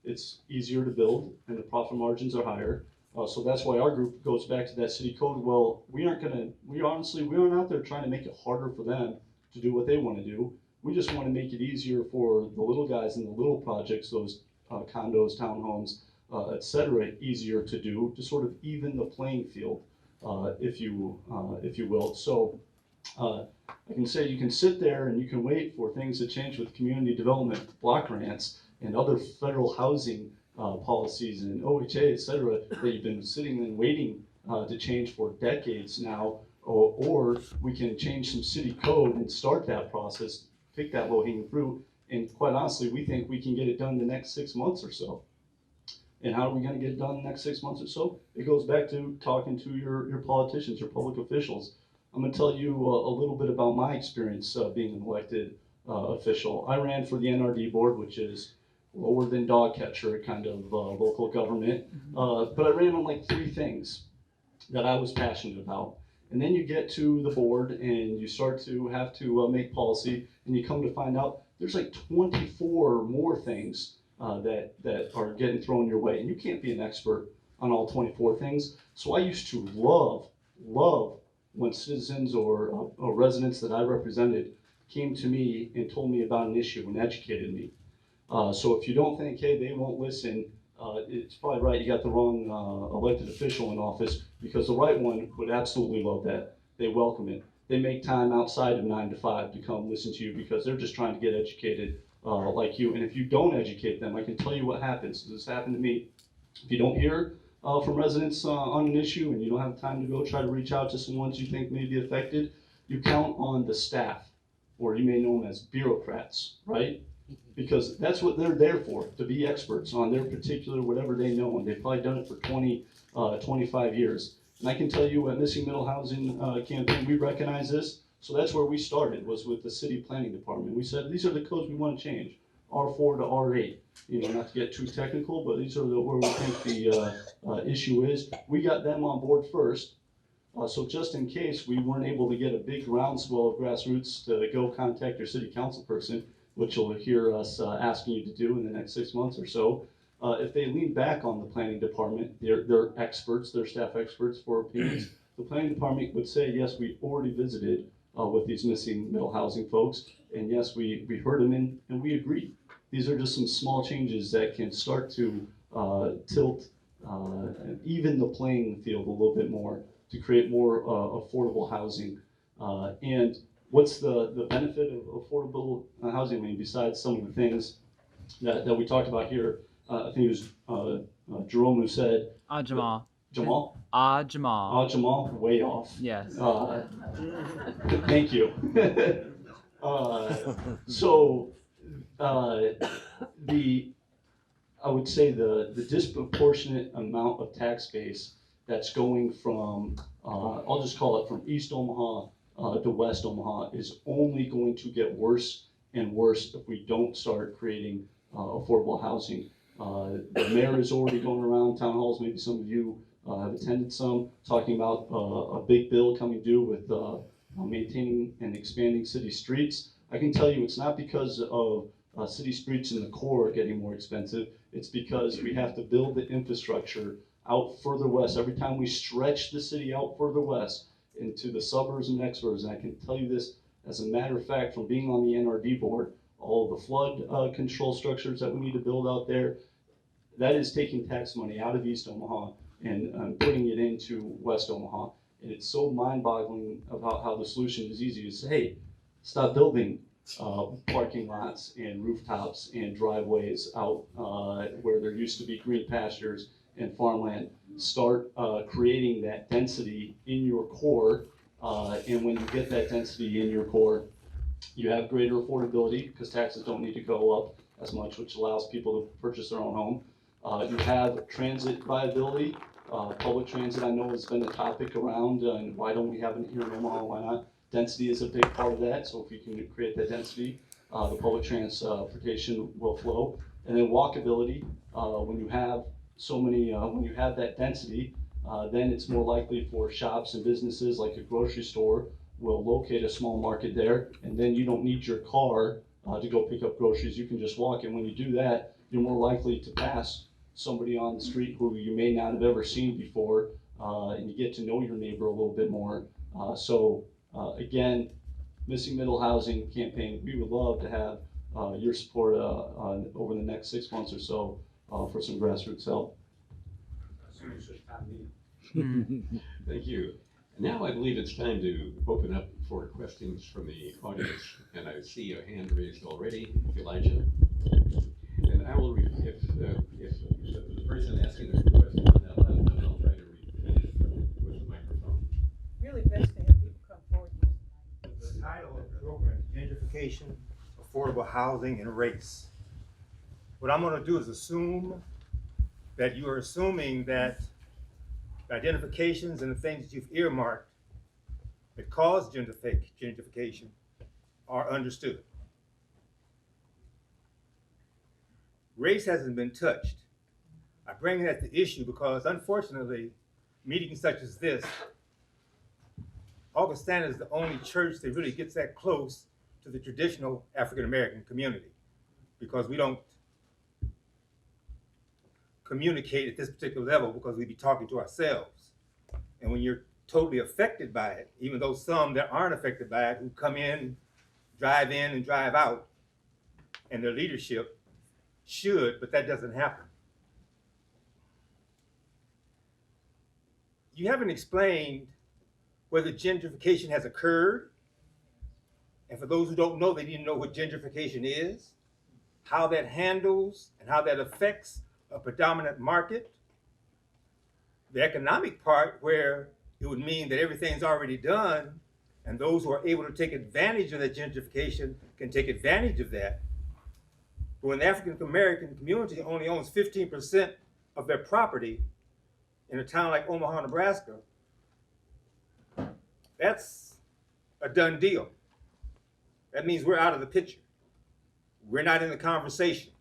It's easier to build and the profit margins are higher. So that's why our group goes back to that city code. Well, we aren't out there trying to make it harder for them to do what they want to do. We just want to make it easier for the little guys in the little projects, those condos, townhomes, et cetera, easier to do, to sort of even the playing field, if you will. So I can say you can sit there and you can wait for things to change with community development block grants and other federal housing policies and OHA, et cetera, that you've been sitting and waiting to change for decades now, or we can change some city code and start that process, pick that low-hanging fruit, and quite honestly, we think we can get it done in the next 6 months or so. And how are we going to get it done in the next 6 months or so? It goes back to talking to your politicians, your public officials. I'm going to tell you a little bit about my experience being an elected official. I ran for the NRD board, which is lower than dog catcher kind of local government, but I ran on like 3 things that I was passionate about. And then you get to the board and you start to have to make policy, and you come to find out there's like 24 more things that are getting thrown your way, and you can't be an expert on all 24 things. So I used to love when citizens or residents that I represented came to me and told me about an issue and educated me. So if you don't think, hey, they won't listen, it's probably right, you got the wrong elected official in office, because the right one would absolutely love that. They welcome it. They make time outside of 9 to 5 to come listen to you because they're just trying to get educated like you. And if you don't educate them, I can tell you what happens. This happened to me. If you don't hear from residents on an issue and you don't have time to go try to reach out to some ones you think may be affected, you count on the staff, or you may know them as bureaucrats, right? Because that's what they're there for, to be experts on their particular whatever they know, and they've probably done it for 20, 25 years. And I can tell you at Missing Middle Housing Campaign, we recognize this, so that's where we started, was with the city planning department. We said, these are the codes we want to change. R4 to R8. You know, not to get too technical, but these are where we think the issue is. We got them on board first. So just in case we weren't able to get a big groundswell of grassroots to go contact your city council person, which you'll hear us asking you to do in the next 6 months or so, if they lean back on the planning department, they're experts, they're staff experts for opinions. The planning department would say, yes, we already visited with these missing middle housing folks, and yes, we heard them in, and we agree. These are just some small changes that can start to tilt even the playing field a little bit more to create more affordable housing. And what's the benefit of affordable housing? I mean, besides some of the things that we talked about here, I think it was Jerome who said. Jamal. Jamal? Jamal. Jamal, way off. Yes. Thank you. So I would say the disproportionate amount of tax base that's going from, I'll just call it from East Omaha to West Omaha is only going to get worse and worse if we don't start creating affordable housing. The mayor is already going around town halls, maybe some of you have attended some, talking about a big bill coming due with maintaining and expanding city streets. I can tell you it's not because of city streets in the core getting more expensive, it's because we have to build the infrastructure out further west. Every time we stretch the city out further west into the suburbs and exurbs, and I can tell you this as a matter of fact from being on the NRD board, all of the flood control structures that we need to build out there, that is taking tax money out of East Omaha and putting it into West Omaha. And it's so mind-boggling about how the solution is easy to say, hey, stop building parking lots and rooftops and driveways out where there used to be green pastures and farmland. Start creating that density in your core, and when you get that density in your core, you have greater affordability because taxes don't need to go up as much, which allows people to purchase their own home. You have transit viability. Public transit, I know, has been a topic around, and why don't we have it here in Omaha? Why not? Density is a big part of that, so if you can create that density, the public transportation will flow. And then walkability, when you have so many, when you have that density, then it's more likely for shops and businesses like a grocery store will locate a small market there, and then you don't need your car to go pick up groceries. You can just walk, and when you do that, you're more likely to pass somebody on the street who you may not have ever seen before, and you get to know your neighbor a little bit more. Again, missing middle housing campaign, we would love to have your support over the next 6 months or so for some grassroots help. Thank you. Now I believe it's time to open up for questions from the audience, and I see a hand raised already, Elijah. And I will, if the person asking the question is not loud enough, I'll try to repeat it with the microphone. Really best to have people come forward. The title of the program is Gentrification, Affordable Housing, and Race. What I'm going to do is assume that you are assuming that the identifications and the things that you've earmarked that cause gentrification are understood. Race hasn't been touched. I bring that to issue because, unfortunately, meetings such as this, Augustana is the only church that really gets that close to the traditional African-American community, because we don't communicate at this particular level because we be talking to ourselves. And when you're totally affected by it, even though some that aren't affected by it, who come in and drive out, and their leadership should, but that doesn't happen. You haven't explained whether gentrification has occurred. And for those who don't know, they need to know what gentrification is, how that handles and how that affects a predominant market. The economic part, where it would mean that everything's already done and those who are able to take advantage of that gentrification can take advantage of that. But when the African American community only owns 15% of their property in a town like Omaha, Nebraska, that's a done deal. That means we're out of the picture. we're not in the conversation.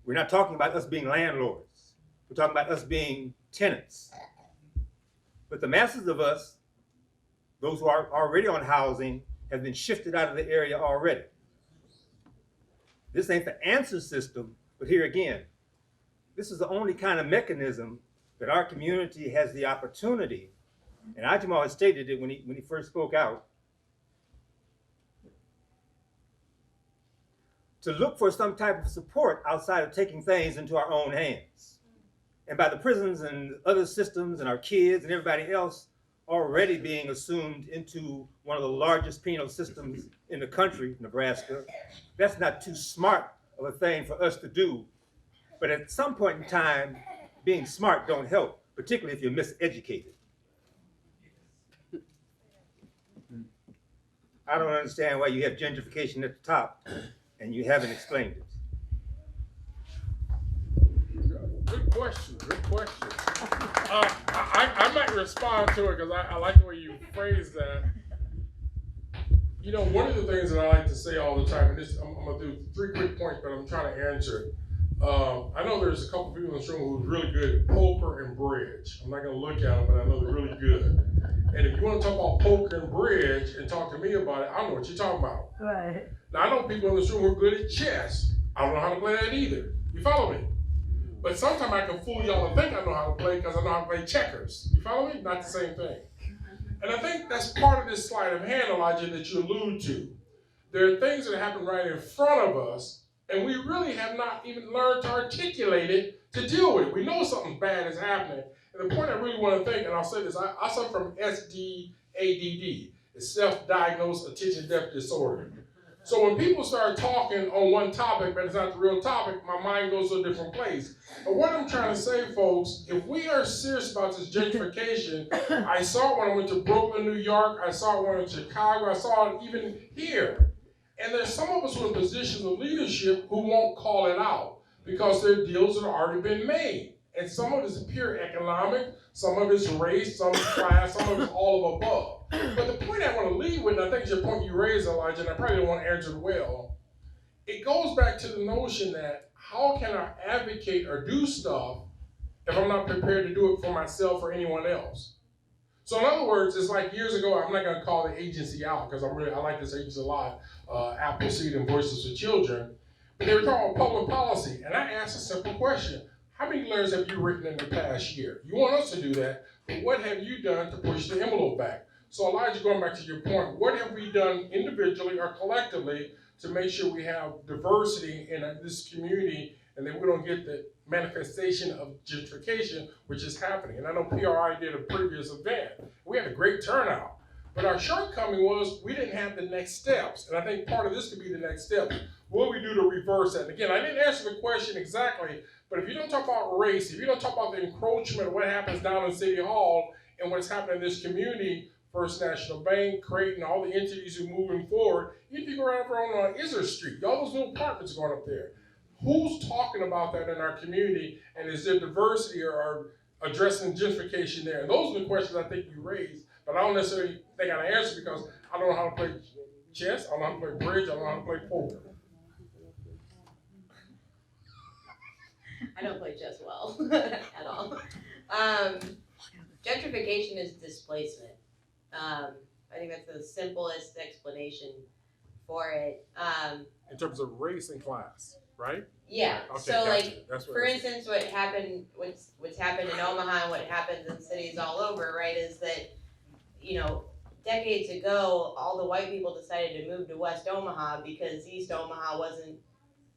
We're not talking about us being landlords. We're talking about us being tenants. But the masses of us, those who are already on housing, have been shifted out of the area already. This ain't the answer system, but here again, this is the only kind of mechanism that our community has the opportunity, and Ajamal had stated it when he first spoke out, to look for some type of support outside of taking things into our own hands. And by the prisons and other systems and our kids and everybody else already being assumed into one of the largest penal systems in the country, Nebraska, that's not too smart of a thing for us to do. But at some point in time, being smart don't help, particularly if you're miseducated. I don't understand why you have gentrification at the top and you haven't explained it. Good question, good question. I might respond to it because I like the way you phrased that. You know, one of the things that I like to say all the time, and this, I'm gonna do 3 quick points, but I'm trying to answer it. I know there's a couple people in this room who's really good at poker and bridge. I'm not gonna look at them, but I know they're really good. And if you wanna talk about poker and bridge and talk to me about it, I don't know what you're talking about. Right. Now, I know people in this room who are good at chess. I don't know how to play that either. You follow me? But sometimes I can fool y'all to think I know how to play because I know how to play checkers. You follow me? Not the same thing. And I think that's part of this sleight of hand, Elijah, that you allude to. There are things that happen right in front of us, and we really have not even learned to articulate it to deal with it. We know something bad is happening. And the point I really want to think, and I'll say this, I suffer from SDADD. It's self-diagnosed attention deficit disorder. So when people start talking on one topic, but it's not the real topic, my mind goes to a different place. But what I'm trying to say, folks, if we are serious about this gentrification, I saw it when I went to Brooklyn, New York, I saw it when I went to Chicago, I saw it even here. And there's some of us who are in positions of leadership who won't call it out because there are deals that have already been made. And some of it is pure economic, some of it's race, some is class, some of it's all of above. But the point I want to lead with, and I think it's your point you raised, Elijah, and I probably don't want to answer it well, it goes back to the notion that how can I advocate or do stuff if I'm not prepared to do it for myself or anyone else? So in other words, it's like years ago, I'm not going to call the agency out because I like this agency a lot, Appleseed and Voices for Children, but they were talking about public policy, and I asked a simple question. How many letters have you written in the past year? You want us to do that, but what have you done to push the envelope back? So Elijah, going back to your point, what have we done individually or collectively to make sure we have diversity in this community and that we don't get the manifestation of gentrification, which is happening? And I know PRI did a previous event. We had a great turnout, but our shortcoming was we didn't have the next steps. And I think part of this could be the next step. What do we do to reverse that? And again, I didn't answer the question exactly, but if you don't talk about race, if you don't talk about the encroachment of what happens down in City Hall and what's happening in this community, First National Bank, Creighton, all the entities who are moving forward, if you go around on Isler Street, all those little apartments going up there. Who's talking about that in our community, and is there diversity or addressing gentrification there? And those are the questions I think you raised, but I don't necessarily think I answer because I don't know how to play chess, I don't know how to play bridge, I don't know how to play poker. I don't play chess well at all. Gentrification is displacement. I think that's the simplest explanation for it. In terms of race and class, right? Yeah. Okay, So gotcha. like, That's what for it is. instance, what's happened in Omaha and what happens in cities all over, right, is that, you know, decades ago, all the white people decided to move to West Omaha because East Omaha wasn't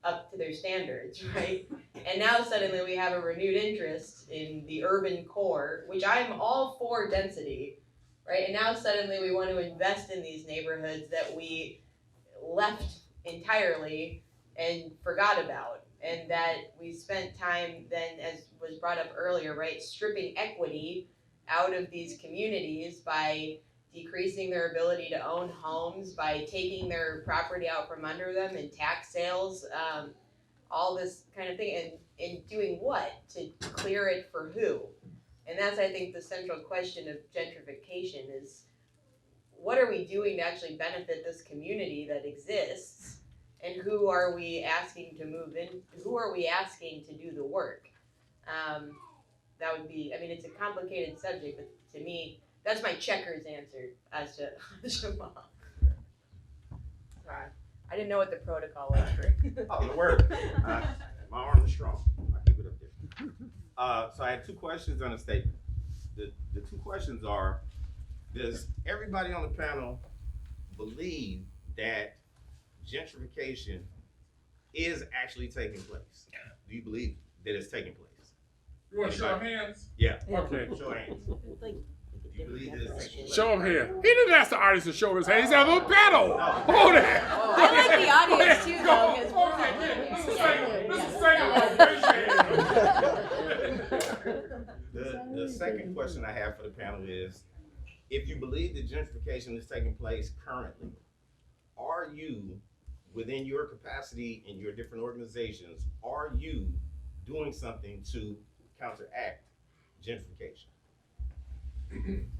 up to their standards, right? And now suddenly we have a renewed interest in the urban core, which I'm all for density, right? And now suddenly we want to invest in these neighborhoods that we left entirely and forgot about. And that we spent time then, as was brought up earlier, right, stripping equity out of these communities by decreasing their ability to own homes, by taking their property out from under them in tax sales, all this kind of thing, and doing what? To clear it for who? And that's, I think, the central question of gentrification is, what are we doing to actually benefit this community that exists? And who are we asking to move in? Who are we asking to do the work? That would be, I mean, it's a complicated subject, but to me, that's my checkers answer as to Omaha. Sorry. I didn't know what the protocol was for. Oh, the word. My arm is strong. I keep it up there. So I had two questions on the statement. The two questions are, does everybody on the panel believe that gentrification is actually taking place? Do you believe that it's taking place? You want to show hands? Yeah. Okay. Show of hands. Do you believe that it's taking place? Show him here. He didn't ask the audience to show his hands. He's having a battle. Hold it. I like the audience too, though, because we're not This is The second question I have for the panel is, if you believe that gentrification is taking place currently, are you, within your capacity in your different organizations, are you doing something to counteract gentrification?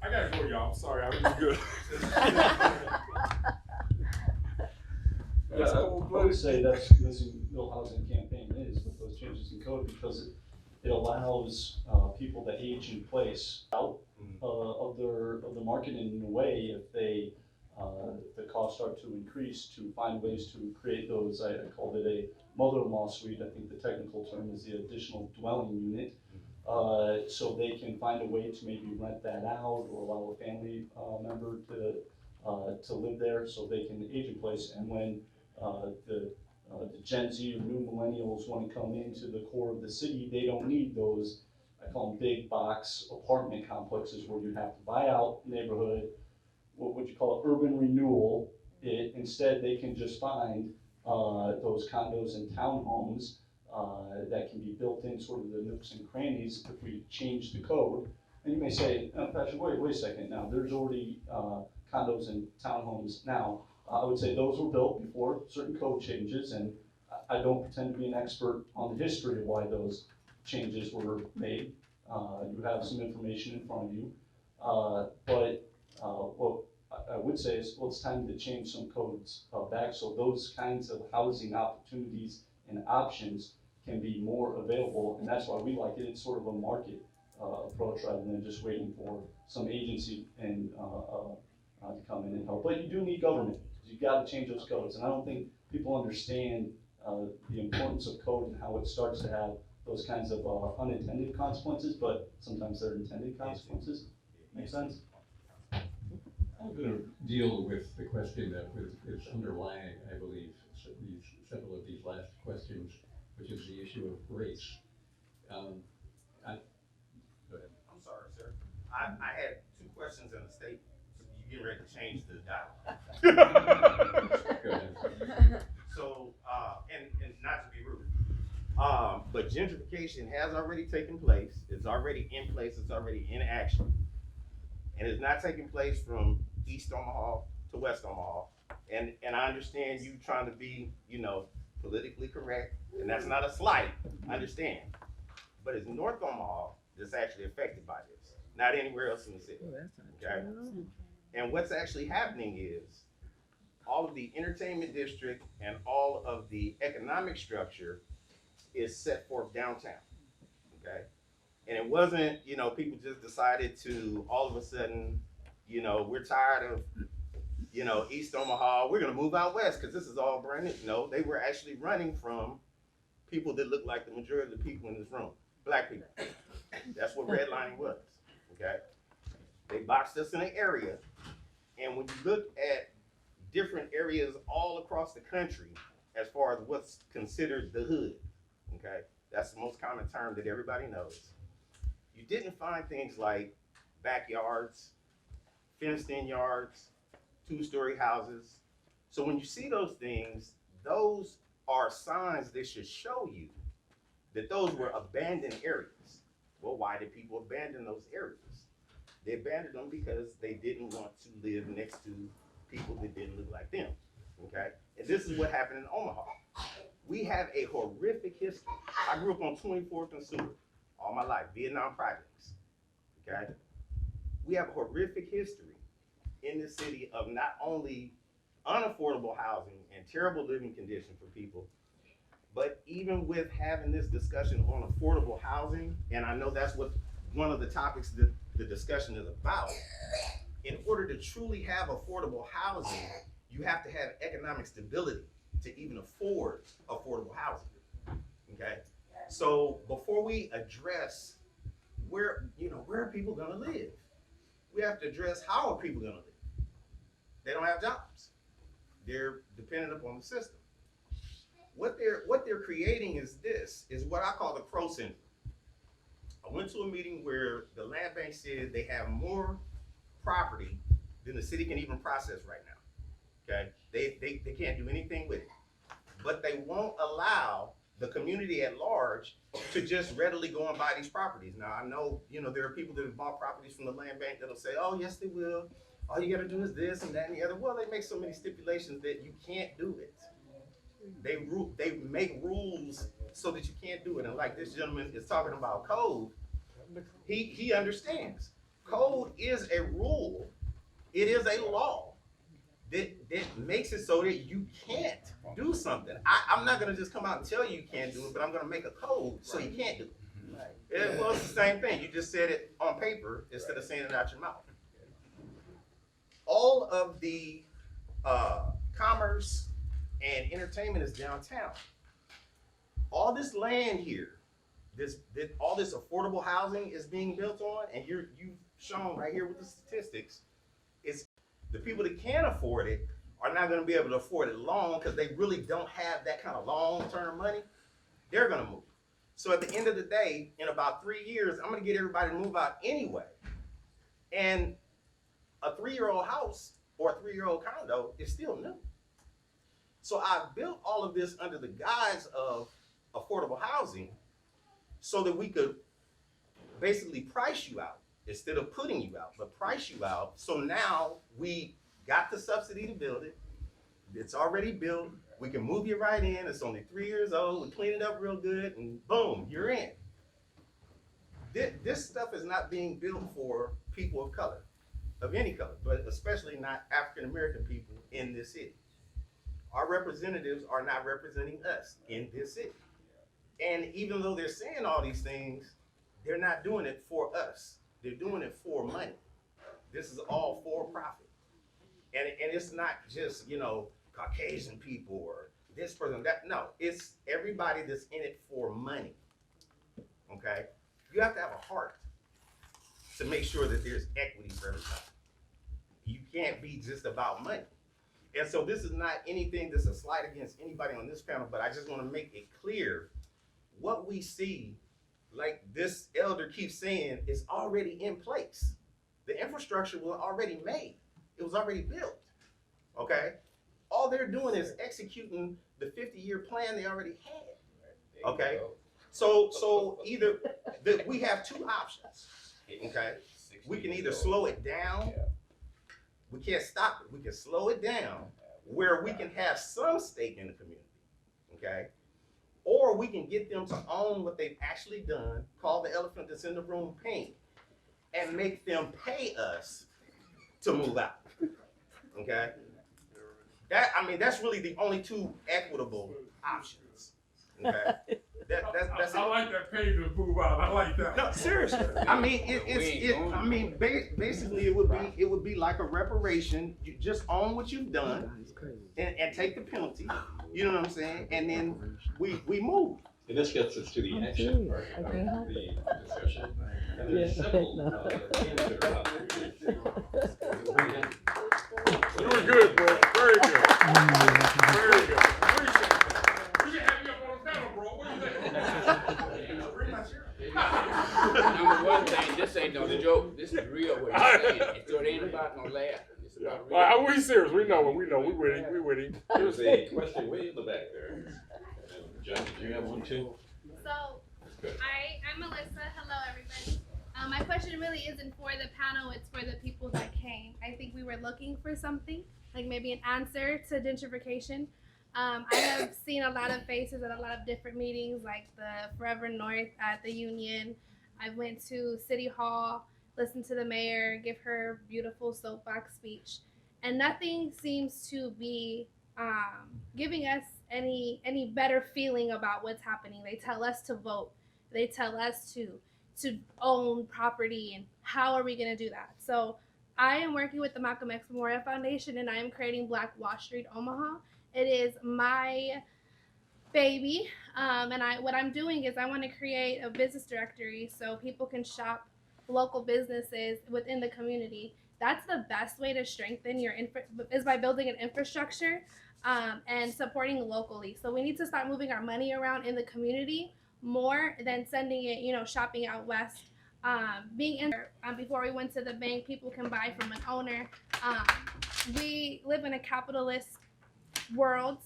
I gotta go, y'all. I'm sorry. I was good. Yeah, I would say that's missing middle housing campaign is with those changes in code, because it allows people to age in place out of the market in a way if they the costs start to increase, to find ways to create those. I called it a mother-in-law suite. I think the technical term is the additional dwelling unit. So they can find a way to maybe rent that out or allow a family member to live there, so they can age in place. And when the Gen Z or new millennials want to come into the core of the city, they don't need those, I call them big box apartment complexes where you have to buy out neighborhood, what would you call it, urban renewal. Instead, they can just find those condos and townhomes that can be built in sort of the nooks and crannies if we change the code. And you may say, oh, Patrick, wait a second now, there's already condos and townhomes now. I would say those were built before certain code changes, and I don't pretend to be an expert on the history of why those changes were made. You have some information in front of you. But what I would say is, well, it's time to change some codes back so those kinds of housing opportunities and options can be more available, and that's why we like it. It's sort of a market approach rather than just waiting for some agency and to come in and help. But you do need government. You've got to change those codes, and I don't think people understand the importance of code and how it starts to have those kinds of unintended consequences, but sometimes they're intended consequences. Make sense? I'm going to deal with the question that is underlying, I believe, several of these last questions, which is the issue of race. Go ahead. I'm sorry, sir. I had two questions in the statement. You getting ready to change the dialogue. Go ahead. So, and not to be rude, but gentrification has already taken place. It's already in place. It's already in action. And it's not taking place from East Omaha to West Omaha. And I understand you trying to be, politically correct, and that's not a slight, I understand. But it's North Omaha that's actually affected by this, not anywhere else in the city. Okay? And what's actually happening is all of the entertainment district and all of the economic structure is set forth downtown. Okay? And it wasn't, people just decided to all of a sudden, we're tired of, East Omaha, we're gonna move out west because this is all brand new. No, they were actually running from people that look like the majority of the people in this room, black people. That's what redlining was, okay? They boxed us in an area, and when you look at different areas all across the country, as far as what's considered the hood, okay? That's the most common term that everybody knows. You didn't find things like backyards, fenced-in yards, two-story houses. So when you see those things, those are signs that should show you that those were abandoned areas. Well, why did people abandon those areas? They abandoned them because they didn't want to live next to people that didn't look like them, okay? And this is what happened in Omaha. We have a horrific history. I grew up on 24th and Seward all my life, Vietnam projects, okay? We have a horrific history in the city of not only unaffordable housing and terrible living conditions for people. But even with having this discussion on affordable housing, and I know that's what one of the topics that the discussion is about, in order to truly have affordable housing, you have to have economic stability to even afford affordable housing, okay? So before we address where are people gonna live, we have to address how are people gonna live. They don't have jobs. They're dependent upon the system. What they're creating is what I call the Crow syndrome. I went to a meeting where the land bank said they have more property than the city can even process right now. Okay, they can't do anything with it, but they won't allow the community at large to just readily go and buy these properties. Now I know there are people that have bought properties from the land bank that'll say, oh yes they will. All you gotta do is this and that and the other. Well, they make so many stipulations that you can't do it. They make rules so that you can't do it. And like this gentleman is talking about code, he understands. Code is a rule. It is a law that makes it so that you can't do something. I'm not gonna just come out and tell you you can't do it, but I'm gonna make a code so you can't do it. Well, it's the same thing. You just said it on paper instead of saying it out your mouth. All of the commerce and entertainment is downtown. All this land here, all this affordable housing is being built on, and you've shown right here with the statistics, is the people that can afford it are not gonna be able to afford it long because they really don't have that kind of long-term money. They're gonna move. So at the end of the day, in about 3 years, I'm gonna get everybody to move out anyway. And a 3-year-old house or a 3-year-old condo is still new. So I built all of this under the guise of affordable housing so that we could basically price you out instead of putting you out, but price you out. So now we got the subsidy to build it. It's already built. We can move you right in. It's only 3 years old. We clean it up real good and boom, you're in. This stuff is not being built for people of color, of any color, but especially not African-American people in this city. Our representatives are not representing us in this city. And even though they're saying all these things, they're not doing it for us. They're doing it for money. This is all for profit. And it's not just, Caucasian people or this person, that, no, it's everybody that's in it for money, okay? You have to have a heart to make sure that there's equity for everybody. You can't be just about money. And so this is not anything that's a slight against anybody on this panel, but I just want to make it clear what we see, like this elder keeps saying, is already in place. The infrastructure was already made. It was already built, okay? All they're doing is executing the 50-year plan they already had, okay? So either, we have two options, okay? We can either slow it down. We can't stop it. We can slow it down where we can have some stake in the community, okay? Or we can get them to own what they've actually done, call the elephant that's in the room pain, and make them pay us to move out, okay? That's really the only two equitable options, okay? That's I like that pay to move out. I like that. No, seriously. I mean, basically, it would be like a reparation. You just own what you've done, and take the penalty. You know what I'm saying? And then we move. And this gets us to the action part of the discussion. And there's several answers out there. Doing good, bro. Very good. Very good. Appreciate it. We should have you up on the panel, bro. What do you think? Number one thing, this ain't no joke. This is real what you're saying. So it ain't about no laugh. It's about real. We serious. We know. We with him. There's a question way in the back there. John, did you have one too? So, I'm Melissa. Hello, everybody. My question really isn't for the panel, it's for the people that came. I think we were looking for something, like maybe an answer to gentrification. I have seen a lot of faces at a lot of different meetings, like the Forever North at the Union. I went to City Hall, listened to the mayor give her beautiful soapbox speech. and nothing seems to be giving us any better feeling about what's happening. They tell us to vote. They tell us to own property, and how are we going to do that? So I am working with the Malcolm X Memorial Foundation, and I am creating Black Wall Street Omaha. It is my baby, and what I'm doing is I want to create a business directory so people can shop local businesses within the community. That's the best way to strengthen your is by building an infrastructure and supporting locally. So we need to start moving our money around in the community more than sending it, shopping out west. Being in before we went to the bank, people can buy from an owner. We live in a capitalist world.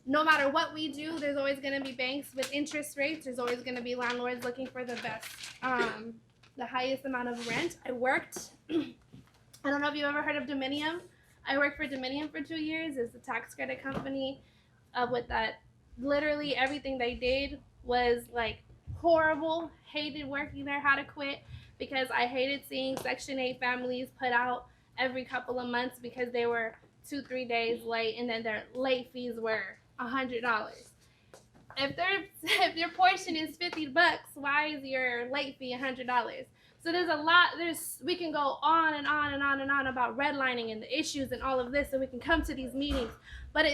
No matter what we do, there's always going to be banks with interest rates. There's always going to be landlords looking for the best, the highest amount of rent. I worked, I don't know if you've ever heard of Dominium. I worked for Dominium for 2 years. It's a tax credit company with that. Literally everything they did was like horrible. Hated working there, had to quit because I hated seeing Section 8 families put out every couple of months because they were 2-3 days late, and then their late fees were $100. If your portion is $50, why is your late fee $100? So there's a lot. We can go on and on and on and on about redlining and the issues and all of this, so we can come to these meetings, but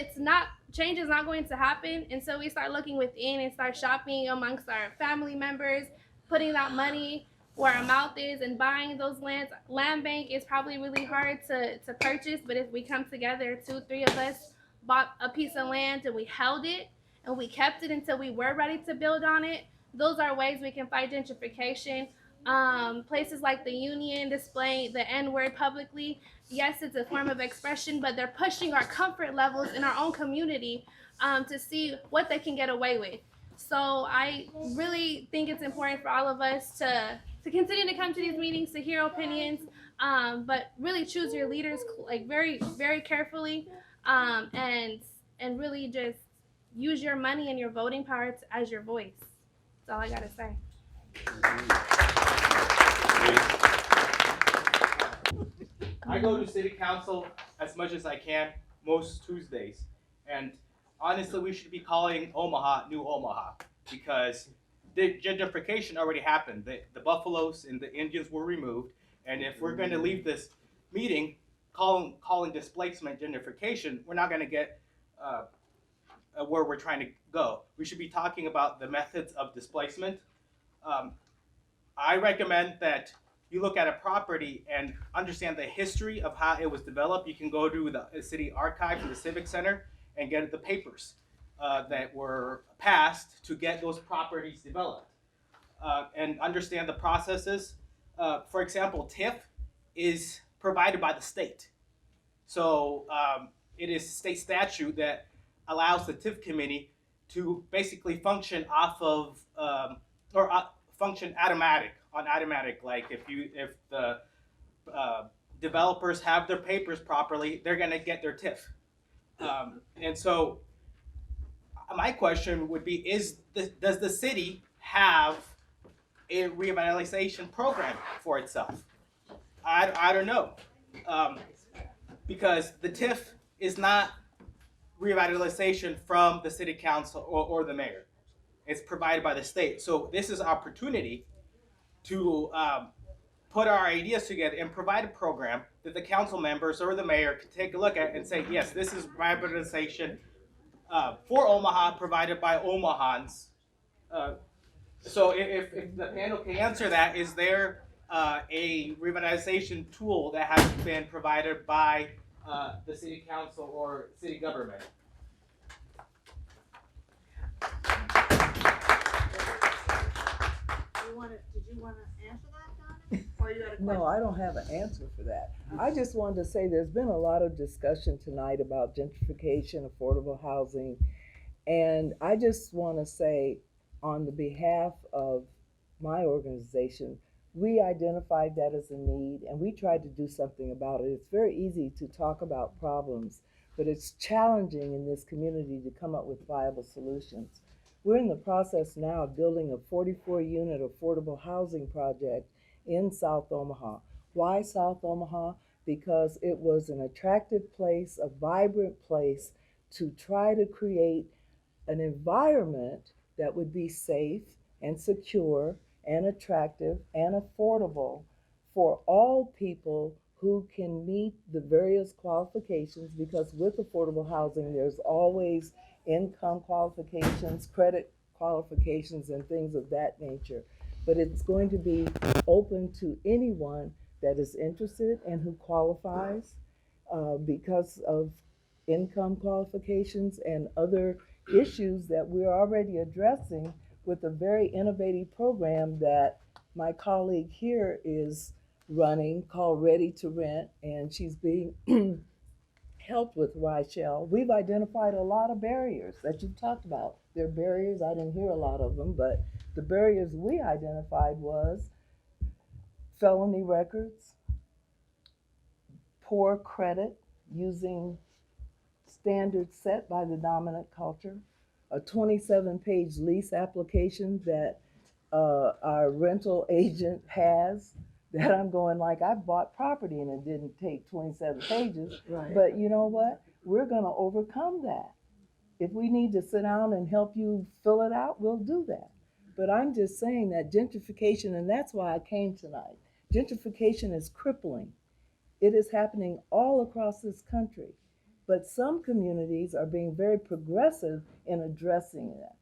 change is not going to happen until we start looking within and start shopping amongst our family members, putting that money where our mouth is and buying those lands. Land bank is probably really hard to purchase, but if we come together, 2-3 of us bought a piece of land and we held it and we kept it until we were ready to build on it, those are ways we can fight gentrification. Places like the Union displaying the N-word publicly, yes, it's a form of expression, but they're pushing our comfort levels in our own community to see what they can get away with. So I really think it's important for all of us to continue to come to these meetings, to hear opinions, but really choose your leaders like very, very carefully, and really just use your money and your voting power as your voice. That's all I gotta say. I go to city council as much as I can most Tuesdays, and honestly, we should be calling Omaha New Omaha because the gentrification already happened. The buffaloes and the Indians were removed, and if we're going to leave this meeting calling displacement gentrification, we're not going to get where we're trying to go. We should be talking about the methods of displacement. I recommend that you look at a property and understand the history of how it was developed. You can go to the city archive and the civic center and get the papers that were passed to get those properties developed, and understand the processes. For example, TIF is provided by the state. So it is state statute that allows the TIF committee to basically function off of, function on automatic. Like if the developers have their papers properly, they're gonna get their TIF. And so my question would be, does the city have a revitalization program for itself? I don't know, because the TIF is not revitalization from the city council or the mayor. It's provided by the state. So this is an opportunity to put our ideas together and provide a program that the council members or the mayor can take a look at and say, yes, this is revitalization for Omaha, provided by Omahans. So if the panel can answer that, is there a revitalization tool that has been provided by the city council or city government? Did you want to answer that, Donna? Or you got a question? No, I don't have an answer for that. I just wanted to say there's been a lot of discussion tonight about gentrification, affordable housing, and I just want to say on the behalf of my organization, we identified that as a need and we tried to do something about it. It's very easy to talk about problems, but it's challenging in this community to come up with viable solutions. We're in the process now of building a 44-unit affordable housing project in South Omaha. Why South Omaha? because it was an attractive place, a vibrant place to try to create an environment that would be safe and secure and attractive and affordable for all people who can meet the various qualifications, because with affordable housing, there's always income qualifications, credit qualifications, and things of that nature. But it's going to be open to anyone that is interested and who qualifies because of income qualifications and other issues that we're already addressing with a very innovative program that my colleague here is running called Ready to Rent, and she's being helped with Rochelle. We've identified a lot of barriers that you've talked about. There are barriers, I didn't hear a lot of them, but the barriers we identified was felony records, poor credit, using standards set by the dominant culture, a 27-page lease application that our rental agent has, that I'm going like, I bought property and it didn't take 27 pages. Right. But you know what? We're gonna overcome that. If we need to sit down and help you fill it out, we'll do that. But I'm just saying that gentrification, and that's why I came tonight, gentrification is crippling. It is happening all across this country. But some communities are being very progressive in addressing that.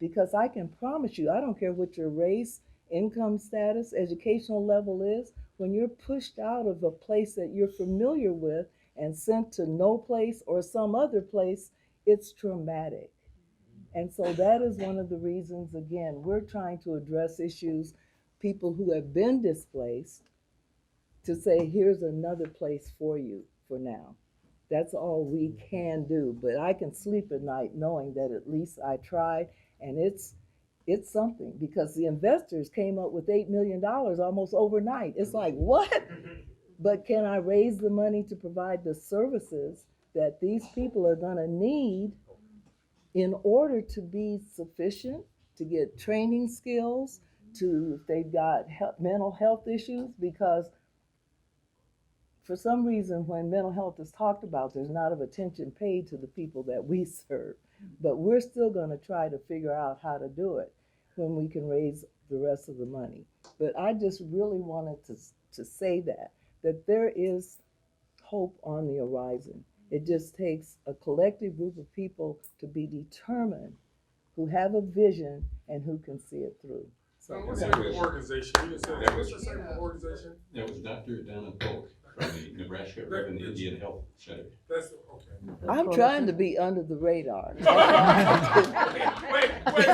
Because I can promise you, I don't care what your race, income status, educational level is, when you're pushed out of a place that you're familiar with and sent to no place or some other place, it's traumatic. And so that is one of the reasons, again, we're trying to address issues, people who have been displaced, to say, here's another place for you for now. That's all we can do. But I can sleep at night knowing that at least I tried, and it's something, because the investors came up with $8 million almost overnight. It's like, what? But can I raise the money to provide the services that these people are gonna need in order to be sufficient, to get training skills, to, if they've got mental health issues, because for some reason, when mental health is talked about, there's not of attention paid to the people that we serve. But we're still going to try to figure out how to do it when we can raise the rest of the money. But I just really wanted to say that there is hope on the horizon. It just takes a collective group of people to be determined, who have a vision and who can see it through. So what's the organization? What's the same organization? That was Dr. Dunn from the Nebraska Urban Indian Health Center. That's okay. I'm trying to be under the radar. Wait,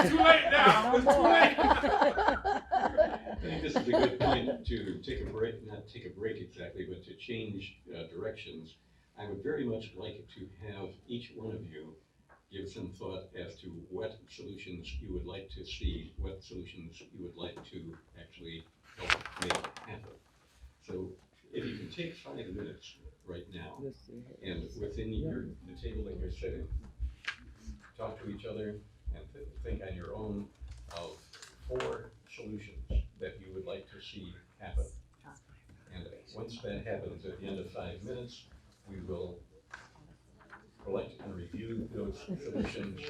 too late now. It's too late. I think this is a good point to take a break, not take a break exactly, but to change directions. I would very much like to have each one of you give some thought as to what solutions you would like to see, what solutions you would like to actually help make happen. So if you can take 5 minutes right now, and within the table that you're sitting, talk to each other and think on your own of 4 solutions that you would like to see happen. And once that happens, at the end of 5 minutes, we will collect and review those solutions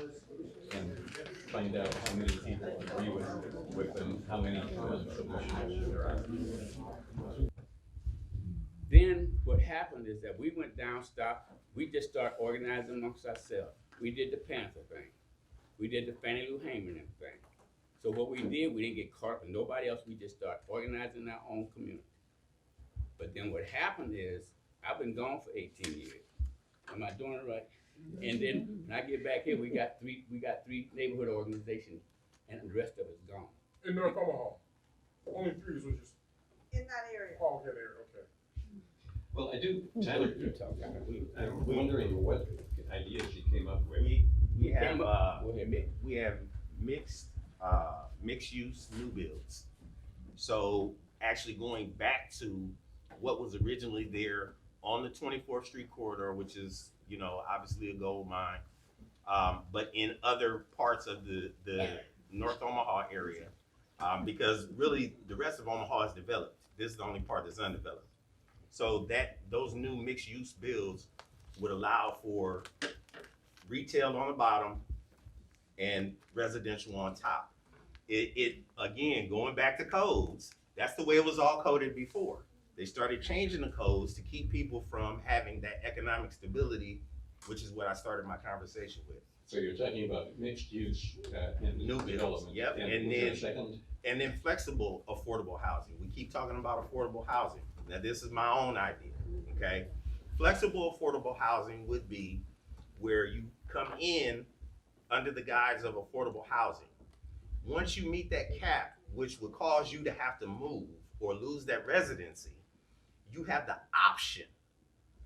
and find out how many people agree with them, how many solutions there are. Then what happened is that we went down, we just started organizing amongst ourselves. We did the Panther thing. We did the Fannie Lou Hamer thing. So what we did, we didn't get caught up with nobody else. We just started organizing our own community. But then what happened is, I've been gone for 18 years. Am I doing it right? And then when I get back here, we got three neighborhood organizations, and the rest of it's gone. In North Omaha. Only 3 is what just. In that area. Oh, okay, there, okay. Well, I do, Tyler, I'm wondering what ideas you came up with. We have mixed use new builds. So actually going back to what was originally there on the 24th Street corridor, which is, obviously a gold mine, but in other parts of the North Omaha area, because really the rest of Omaha is developed. This is the only part that's undeveloped. So that those new mixed use builds would allow for retail on the bottom and residential on top. It again, going back to codes, that's the way it was all coded before. They started changing the codes to keep people from having that economic stability, which is what I started my conversation with. So you're talking about mixed use and New development. Yep, and then flexible affordable housing. We keep talking about affordable housing. Now this is my own idea, okay? Flexible affordable housing would be where you come in under the guise of affordable housing. Once you meet that cap, which would cause you to have to move or lose that residency, you have the option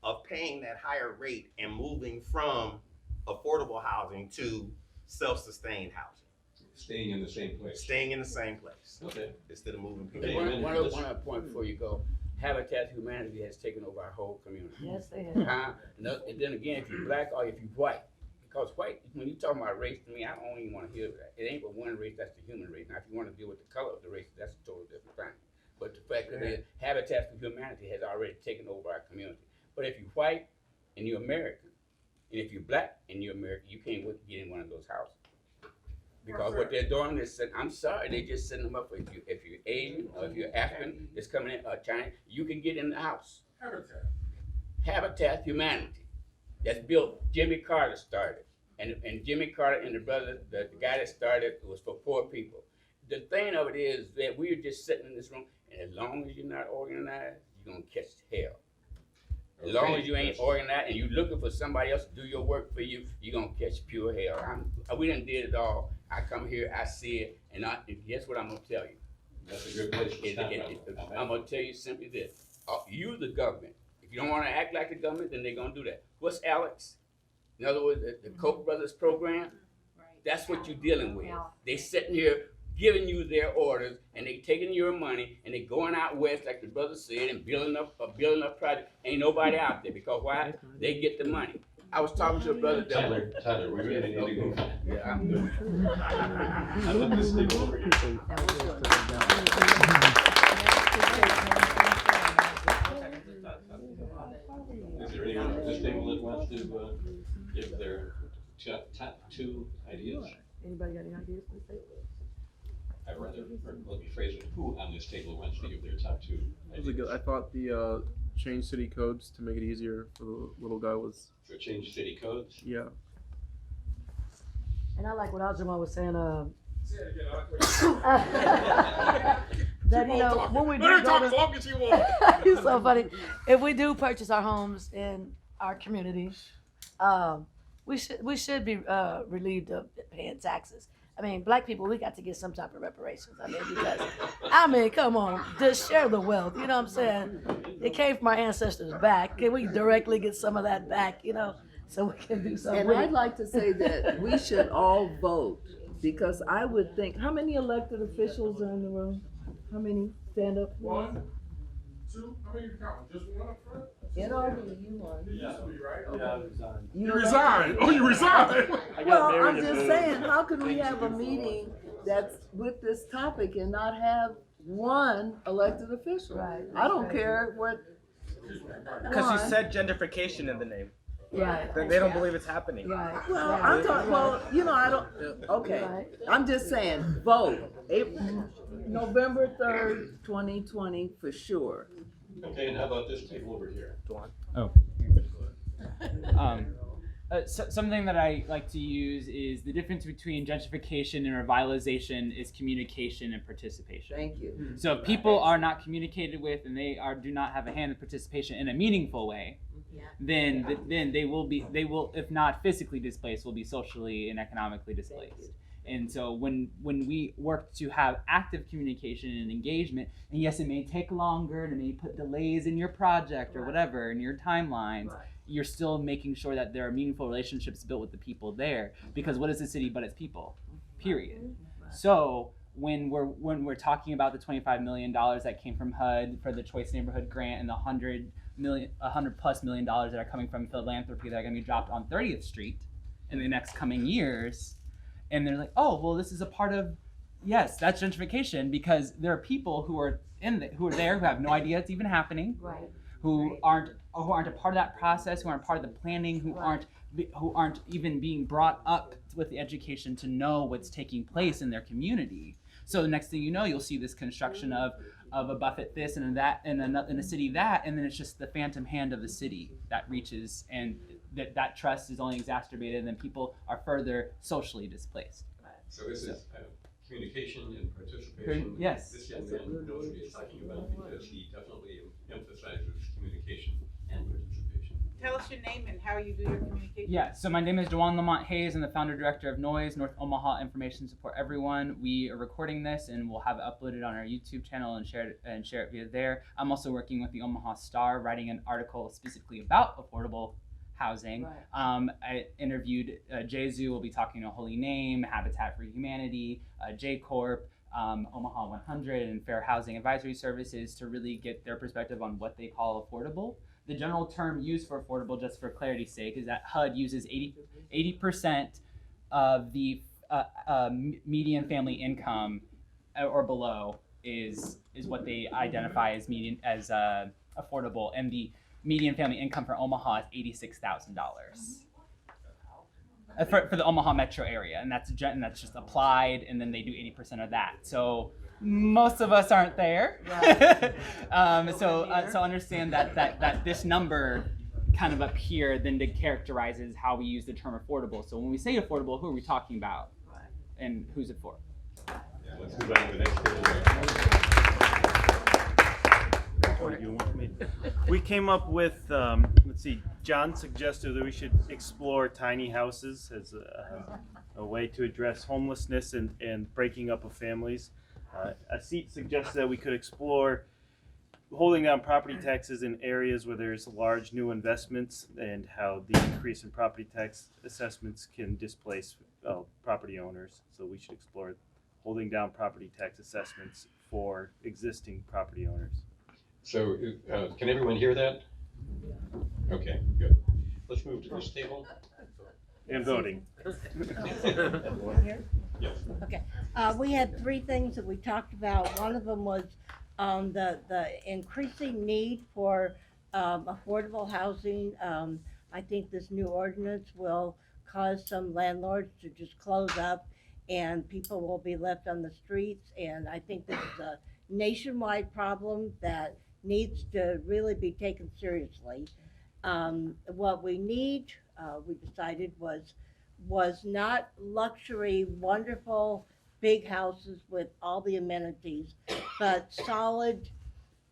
of paying that higher rate and moving from affordable housing to self-sustained housing. Staying in the same place. Staying in the same place. Okay. Instead of moving people. One other point before you go. Habitat for Humanity has taken over our whole community. Yes, they have. And then again, if you're black or if you're white, because white, when you talk about race, to me, I don't even want to hear that. It ain't but one race, that's the human race. Now, if you want to deal with the color of the race, that's a totally different thing. But the fact that the Habitat for Humanity has already taken over our community. But if you're white and you're American, and if you're black and you're American, you can't get in one of those houses. Because what they're doing is, I'm sorry, they're just setting them up for if you're Asian or if you're African that's coming in or Chinese, you can get in the house. Habitat Humanity. That's built, Jimmy Carter started. And Jimmy Carter and the brother, the guy that started, it was for poor people. The thing of it is that we're just sitting in this room, and as long as you're not organized, you're gonna catch hell. As long as you ain't organized and you're looking for somebody else to do your work for you, you're gonna catch pure hell. We done did it all. I come here, I see it, and guess what I'm gonna tell you? That's a good place to start. I'm gonna tell you simply this. You, the government, if you don't wanna act like the government, then they're gonna do that. What's Alex? In other words, the Koch brothers program, that's what you're dealing with. They sitting here giving you their orders, and they taking your money, and they going out west, like the brother said, and building up project. Ain't nobody out there, because why? They get the money. I was talking to a brother. Tyler, we really need to go. Yeah, I'm good. I let this thing over here. Is there anyone at this table that wants to give their top two ideas? Anybody got any ideas? I'd rather, or let me phrase it, who on this table wants to give their top two ideas? I thought the change city codes to make it easier for the little guy was. For change city codes? Yeah. And I like what Aljama was saying, that, you know, when we do let her talk as long as she wants. It's so funny. If we do purchase our homes in our community, we should be relieved of paying taxes. I mean, black people, we got to get some type of reparations. I mean, come on, just share the wealth. You know what I'm saying? It came from our ancestors back. Can we directly get some of that back? You know, so we can do something. And I'd like to say that we should all vote, because I would think, how many elected officials are in the room? How many stand up? 1, 2, how many you count? Just one up front? You won. Yeah. Right? Yeah, I resigned. You resigned. Oh, you resigned. Well, I'm just saying, how can we have a meeting that's with this topic and not have one elected official? Right. I don't care what. Because you said gentrification in the name. Right. They don't believe it's happening. Right. Well, I'm talking, well, you know, I don't, okay. Right. I'm just saying, vote. November 3rd, 2020, for sure. Okay, and how about this table over here? Oh. Something that I like to use is the difference between gentrification and revitalization is communication and participation. Thank you. So if people are not communicated with and do not have a hand in participation in a meaningful way, then they will, if not physically displaced, will be socially and economically displaced. And so when we work to have active communication and engagement, and yes, it may take longer and it may put delays in your project or whatever, in your timelines, you're still making sure that there are meaningful relationships built with the people there. Because what is the city but its people? Period. So when we're talking about the $25 million that came from HUD for the Choice Neighborhood Grant and the $100+ million that are coming from philanthropy that are going to be dropped on 30th Street in the next coming years, and they're like, oh, well, this is a part of, yes, that's gentrification, because there are people who are there who have no idea it's even happening. Right. who aren't a part of that process, who aren't part of the planning, who aren't even being brought up with the education to know what's taking place in their community. So the next thing you know, you'll see this construction of a Buffett this and that and in a city that, and then it's just the phantom hand of the city that reaches, and that trust is only exacerbated, and then people are further socially displaced. So this is communication and participation. Yes. This young man knows what he's talking about because he definitely emphasizes communication and participation. Tell us your name and how you do your communication. Yeah, so my name is Dewan Lamont Hayes. I'm the founder director of Noise, North Omaha Information Support Everyone. We are recording this and we'll have it uploaded on our YouTube channel and share it via there. I'm also working with the Omaha Star, writing an article specifically about affordable housing. Right. I interviewed Jesu, will be talking to Holy Name, Habitat for Humanity, J Corp, Omaha 100, and Fair Housing Advisory Services to really get their perspective on what they call affordable. The general term used for affordable, just for clarity's sake, is that HUD uses 80% of the median family income or below is what they identify as affordable, and the median family income for Omaha is $86,000 for the Omaha metro area, and that's just applied, and then they do 80% of that. So most of us aren't there. Right. So understand that this number kind of up here then characterizes how we use the term affordable. So when we say affordable, who are we talking about, and who's it for? Yeah, let's move on to the next table. We came up with, let's see, John suggested that we should explore tiny houses as a way to address homelessness and breaking up of families. Asit suggested that we could explore holding down property taxes in areas where there's large new investments and how the increase in property tax assessments can displace property owners. So we should explore holding down property tax assessments for existing property owners. So can everyone hear that? Okay, good. Let's move to this table. And voting. Yes. Okay. We had three things that we talked about. One of them was the increasing need for affordable housing. I think this new ordinance will cause some landlords to just close up and people will be left on the streets. And I think this is a nationwide problem that needs to really be taken seriously. What we need, we decided, was not luxury, wonderful, big houses with all the amenities, but solid,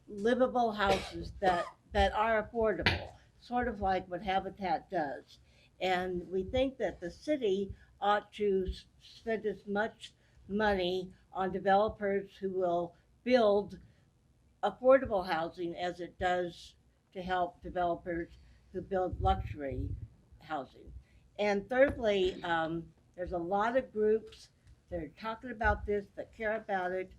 livable houses that are affordable, sort of like what Habitat does. And we think that the city ought to spend as much money on developers who will build affordable housing as it does to help developers who build luxury housing. And thirdly, there's a lot of groups that are talking about this, that care about it.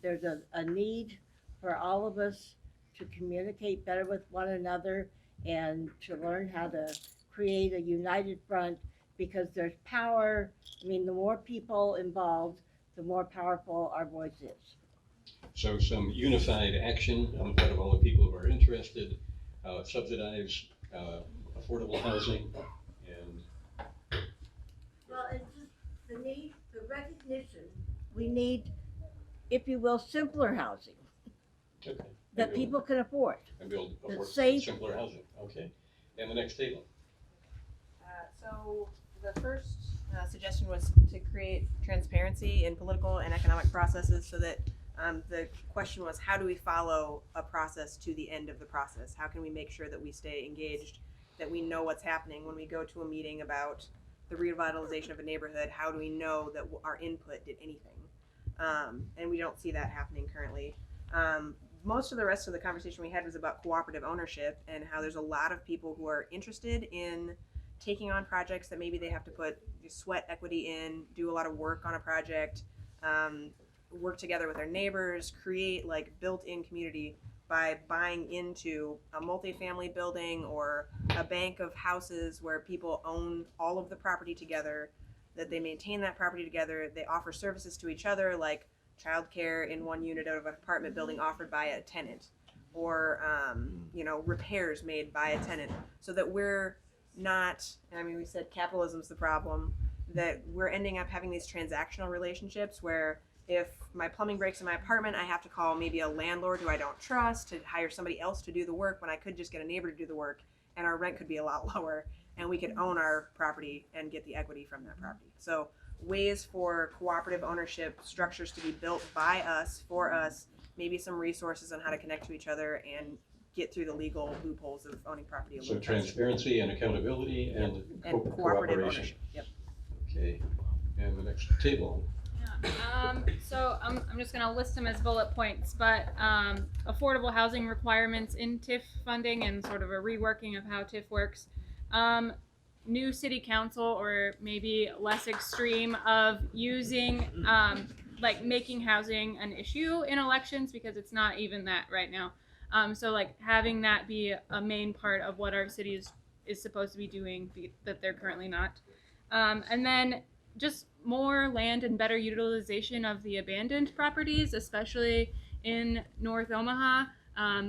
There's a need for all of us to communicate better with one another and to learn how to create a united front, because there's power. I mean, the more people involved, the more powerful our voice is. So some unified action on the part of all the people who are interested, subsidize affordable housing, and well, it's just the need, the recognition. We need, if you will, simpler housing that people can afford. And build safe, simpler housing. Okay. And the next table. So the first suggestion was to create transparency in political and economic processes, so that the question was, how do we follow a process to the end of the process? How can we make sure that we stay engaged, that we know what's happening when we go to a meeting about the revitalization of a neighborhood? How do we know that our input did anything? And we don't see that happening currently. Most of the rest of the conversation we had was about cooperative ownership and how there's a lot of people who are interested in taking on projects that maybe they have to put sweat equity in, do a lot of work on a project, work together with their neighbors, create like built-in community by buying into a multifamily building or a bank of houses where people own all of the property together, that they maintain that property together, they offer services to each other like childcare in one unit out of an apartment building offered by a tenant, or repairs made by a tenant, so that we're not, I mean, we said capitalism's the problem, that we're ending up having these transactional relationships where if my plumbing breaks in my apartment, I have to call maybe a landlord who I don't trust to hire somebody else to do the work when I could just get a neighbor to do the work, and our rent could be a lot lower, and we could own our property and get the equity from that property. So ways for cooperative ownership structures to be built by us, for us, maybe some resources on how to connect to each other and get through the legal loopholes of owning property. So transparency and accountability and cooperative cooperation. ownership. Yep. Okay, and the next table. So I'm just going to list them as bullet points, but affordable housing requirements in TIF funding and sort of a reworking of how TIF works. New city council, or maybe less extreme, of using like making housing an issue in elections, because it's not even that right now. So like having that be a main part of what our city is supposed to be doing that they're currently not. And then just more land and better utilization of the abandoned properties, especially in North Omaha.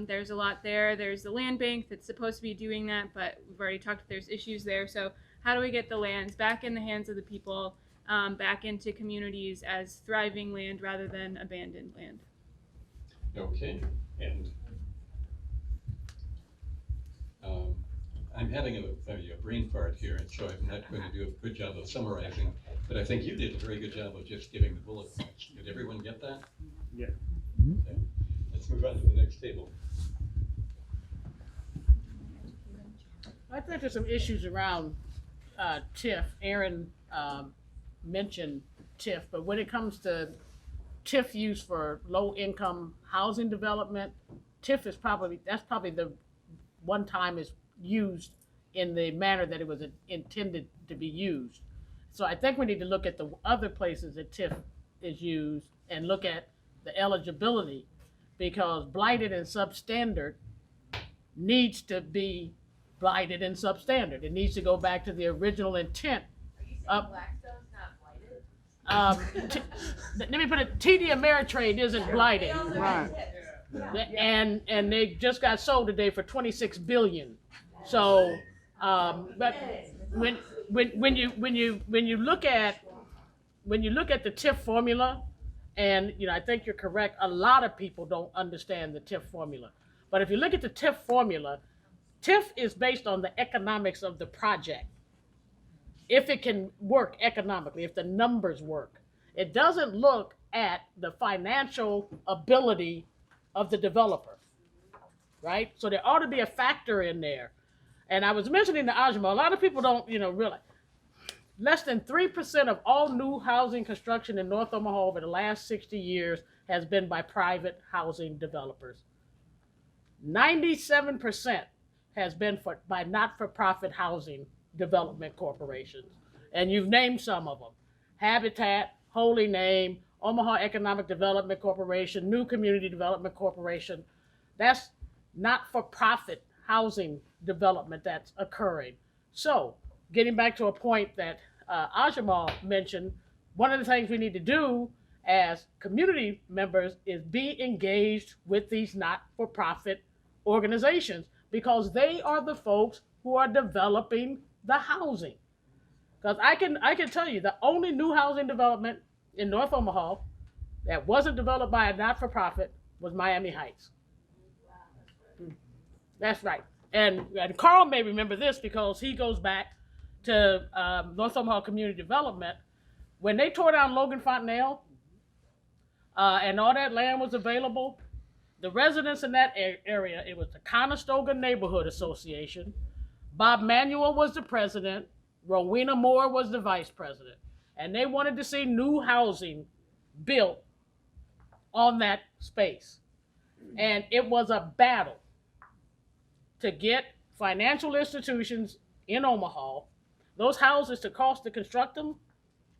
There's a lot there. There's the land bank that's supposed to be doing that, but we've already talked, there's issues there. So how do we get the lands back in the hands of the people, back into communities as thriving land rather than abandoned land? Okay, and I'm having a brain fart here, and so I'm not going to do a good job of summarizing, but I think you did a very good job of just giving the bullet points. Did everyone get that? Yeah. Okay. Let's move on to the next table. I think there's some issues around TIF. Erin mentioned TIF, but when it comes to TIF use for low-income housing development, TIF is probably the one time it's used in the manner that it was intended to be used. So I think we need to look at the other places that TIF is used and look at the eligibility, because blighted and substandard needs to be blighted and substandard. It needs to go back to the original intent. Blackstone's not blighted? Let me put it, TD Ameritrade isn't blighted. Right. And they just got sold today for $26 billion. So, but when you look at the TIF formula, and I think you're correct, a lot of people don't understand the TIF formula. But if you look at the TIF formula, TIF is based on the economics of the project. If it can work economically, if the numbers work. It doesn't look at the financial ability of the developer, right? So there ought to be a factor in there. And I was mentioning the Ajma, a lot of people don't, realize. Less than 3% of all new housing construction in North Omaha over the last 60 years has been by private housing developers. 97% has been by not-for-profit housing development corporations. And you've named some of them. Habitat, Holy Name, Omaha Economic Development Corporation, New Community Development Corporation. That's not-for-profit housing development that's occurring. So, getting back to a point that Ajamal mentioned, one of the things we need to do as community members is be engaged with these not-for-profit organizations, because they are the folks who are developing the housing. Because I can tell you the only new housing development in North Omaha that wasn't developed by a not-for-profit was Miami Heights. That's right. And Carl may remember this because he goes back to North Omaha Community Development. When they tore down Logan Fontanelle and all that land was available, the residents in that area, it was the Conestoga Neighborhood Association. Bob Manuel was the president. Rowena Moore was the vice president. And they wanted to see new housing built on that space. And it was a battle to get financial institutions in Omaha, those houses, to cost to construct them,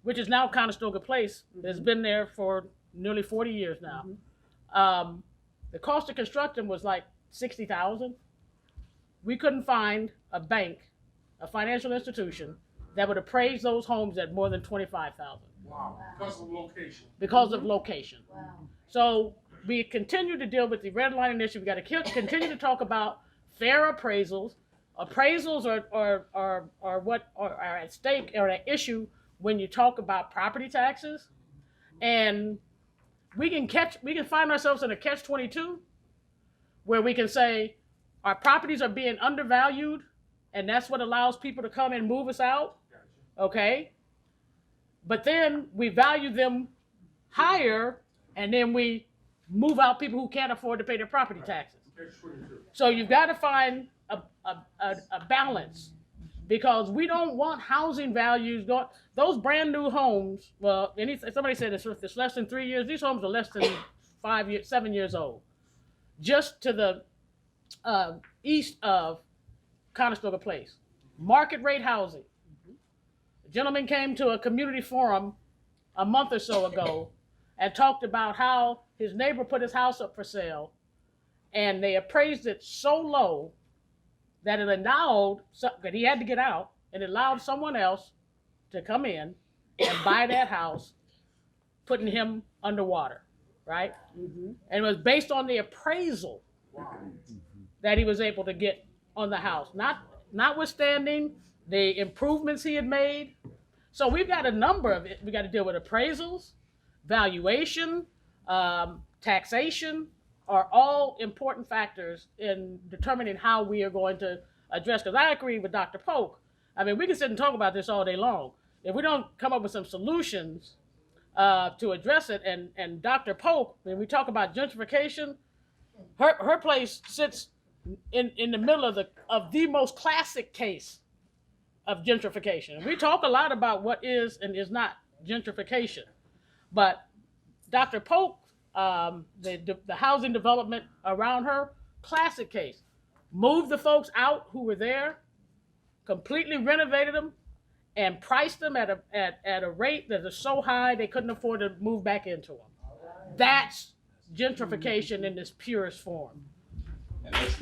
which is now Conestoga Place. It's been there for nearly 40 years now. The cost to construct them was like $60,000. We couldn't find a bank, a financial institution, that would appraise those homes at more than $25,000. Wow, because of location. Because of location. Wow. So we continue to deal with the redlining issue. We got to continue to talk about fair appraisals. Appraisals are what are at stake or at issue when you talk about property taxes, and we can find ourselves in a catch-22 where we can say our properties are being undervalued, and that's what allows people to come and move us out. Okay, but then we value them higher, and then we move out people who can't afford to pay their property taxes. So you've got to find a balance, because we don't want housing values going. Those brand new homes, well, somebody said it's less than 3 years. These homes are less than 7 years old. Just to the east of Conestoga Place, market rate housing. A gentleman came to a community forum a month or so ago and talked about how his neighbor put his house up for sale, and they appraised it so low that it allowed, that he had to get out, and it allowed someone else to come in and buy that house, putting him underwater, right? Mm-hmm. And it was based on the appraisal that he was able to get on the house, notwithstanding the improvements he had made. So we've got a number of it. We got to deal with appraisals, valuation, taxation, are all important factors in determining how we are going to address. Because I agree with Dr. Polk. I mean, we can sit and talk about this all day long. If we don't come up with some solutions to address it, and Dr. Polk, when we talk about gentrification, her place sits in the middle of the most classic case of gentrification. We talk a lot about what is and is not gentrification, but Dr. Polk, the housing development around her, classic case. Moved the folks out who were there, completely renovated them, and priced them at a rate that is so high they couldn't afford to move back into them. That's gentrification in its purest form. Let's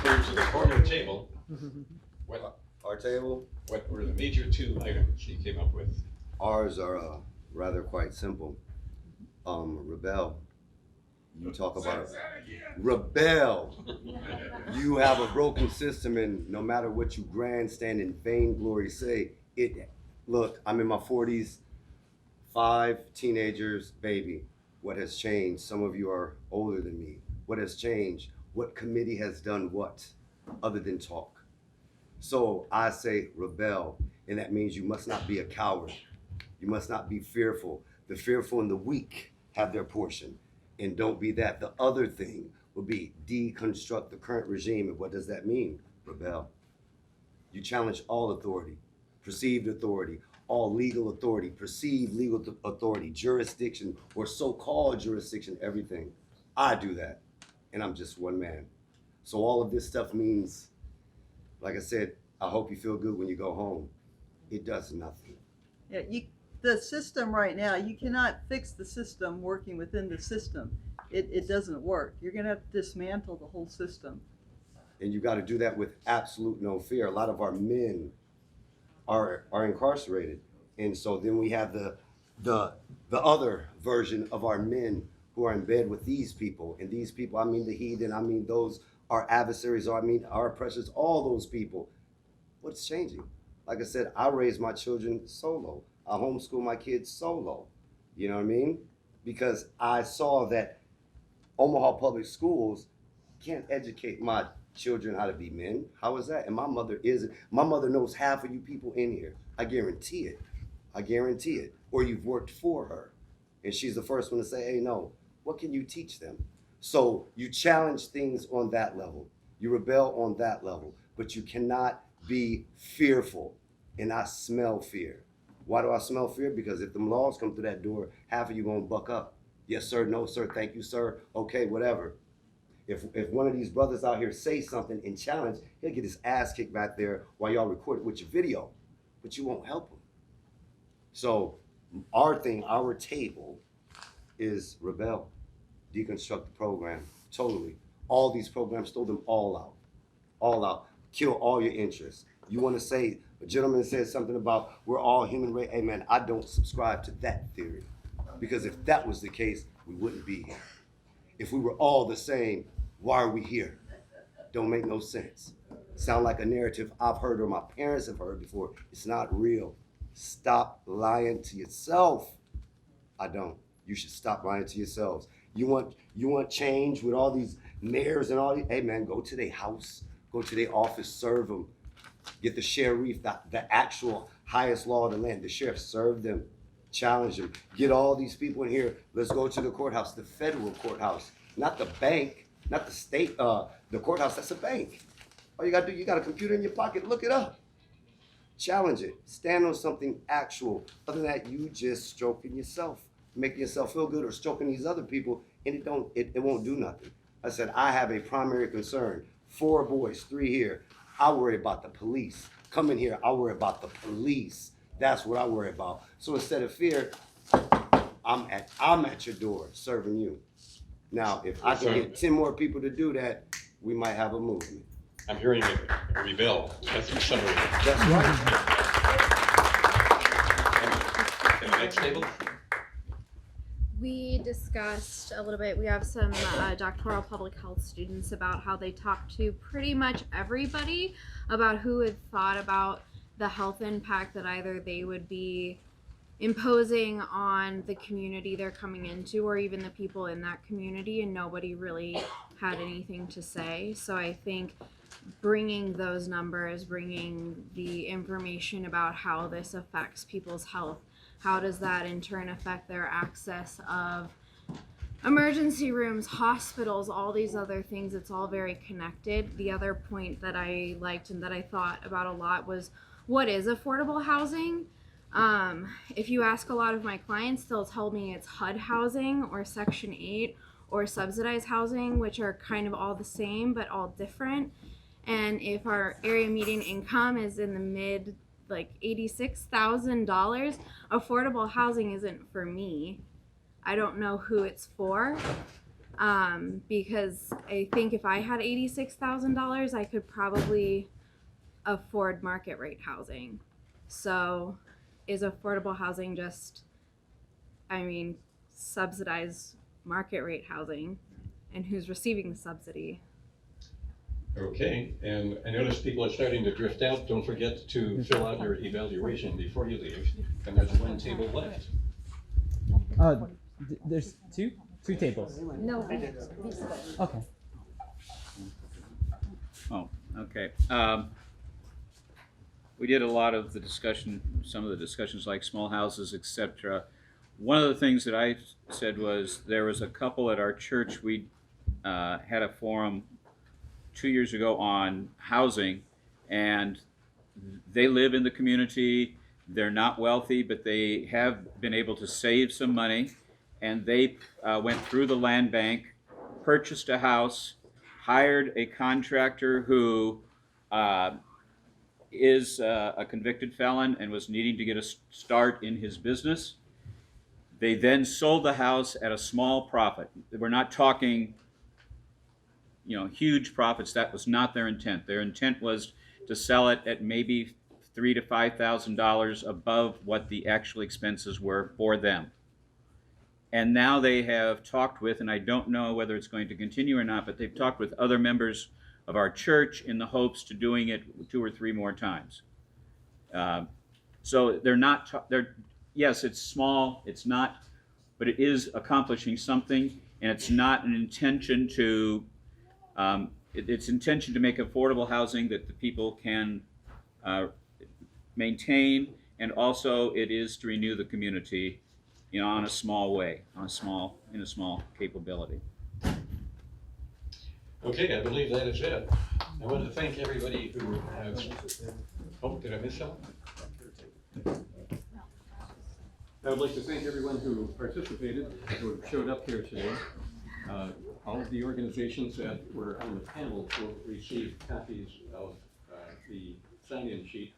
move to the corner table. Our table? What were the major two items you came up with? Ours are rather quite simple. Rebel. You talk about rebel. You have a broken system, and no matter what you grandstand and vainglory say, it. Look, I'm in my 40s, 5 teenagers, baby. What has changed? Some of you are older than me. What has changed? What committee has done what, other than talk? So I say rebel, and that means you must not be a coward. You must not be fearful. The fearful and the weak have their portion, and don't be that. The other thing would be deconstruct the current regime. And what does that mean? Rebel. You challenge all authority, perceived authority, all legal authority, perceived legal authority, jurisdiction, or so-called jurisdiction, everything. I do that, and I'm just one man. So all of this stuff means, like I said, I hope you feel good when you go home. It does nothing. Yeah, the system right now, you cannot fix the system working within the system. It doesn't work. You're gonna have to dismantle the whole system. And you gotta do that with absolute no fear. A lot of our men are incarcerated. And so then we have the other version of our men who are in bed with these people. And these people, I mean the heathen, I mean those, our adversaries, or I mean our oppressors, all those people. What's changing? Like I said, I raise my children solo. I homeschool my kids solo. You know what I mean? Because I saw that Omaha public schools can't educate my children how to be men. How is that? And my mother isn't. My mother knows half of you people in here. I guarantee it. I guarantee it. Or you've worked for her. And she's the first one to say, hey, no, what can you teach them? So you challenge things on that level. You rebel on that level. But you cannot be fearful. And I smell fear. Why do I smell fear? Because if them laws come through that door, half of you gonna buck up. Yes, sir, no, sir, thank you, sir. Okay, whatever. If one of these brothers out here say something and challenge, he'll get his ass kicked back there while y'all record it with your video. But you won't help him. So our thing, our table is rebel, deconstruct the program, totally. All these programs, throw them all out, kill all your interests. You want to say, a gentleman said something about we're all human race. Hey man, I don't subscribe to that theory. Because if that was the case, we wouldn't be here. If we were all the same, why are we here? Don't make no sense. Sound like a narrative I've heard or my parents have heard before. It's not real. Stop lying to yourself. I don't. You should stop lying to yourselves. You want change with all these mayors and all these? Hey man, go to their house, go to their office, serve them. Get the sheriff, the actual highest law of the land. The sheriff, serve them, challenge them. Get all these people in here. Let's go to the courthouse, the federal courthouse, not the bank, not the state. The courthouse, that's a bank. All you gotta do, you got a computer in your pocket, look it up. Challenge it. Stand on something actual. Other than that, you just stroking yourself, making yourself feel good, or stroking these other people, and it won't do nothing. I said, I have a primary concern. 4 boys, 3 here. I worry about the police. Come in here, I worry about the police. That's what I worry about. So instead of fear, I'm at your door serving you. Now, if I can get 10 more people to do that, we might have a movement. I'm hearing a rebel. That's the summary. That's right. And the next table? We discussed a little bit, we have some doctoral public health students about how they talked to pretty much everybody about who had thought about the health impact that either they would be imposing on the community they're coming into or even the people in that community, and nobody really had anything to say. So I think bringing those numbers, bringing the information about how this affects people's health, how does that in turn affect their access of emergency rooms, hospitals, all these other things, it's all very connected. The other point that I liked and that I thought about a lot was, what is affordable housing? If you ask a lot of my clients, they'll tell me it's HUD housing or Section 8 or subsidized housing, which are kind of all the same but all different. And if our area median income is in the mid like $86,000, affordable housing isn't for me. I don't know who it's for, because I think if I had $86,000, I could probably afford market rate housing. So is affordable housing just, subsidized market rate housing, and who's receiving the subsidy? Okay, and I notice people are starting to drift out. Don't forget to fill out your evaluation before you leave. And there's 1 table left. There's two tables. No. Okay. Oh, okay. We did a lot of the discussion, some of the discussions like small houses, etc. One of the things that I said was there was a couple at our church. We had a forum 2 years ago on housing, and they live in the community. They're not wealthy, but they have been able to save some money, and they went through the land bank, purchased a house, hired a contractor who is a convicted felon and was needing to get a start in his business. They then sold the house at a small profit. We're not talking huge profits. That was not their intent. Their intent was to sell it at maybe $3,000 to $5,000 above what the actual expenses were for them. And now they have talked with, and I don't know whether it's going to continue or not, but they've talked with other members of our church in the hopes to doing it 2 or 3 more times. So they're not, yes, it's small, it's not, but it is accomplishing something, and it's not an intention to its intention to make affordable housing that the people can maintain, and also it is to renew the community, on a small way, in a small capability. Okay, I believe that is it. I want to thank everybody who has. Oh, did I miss something? I would like to thank everyone who participated, who showed up here today. All of the organizations that were on the panel will receive copies of the sign-in sheet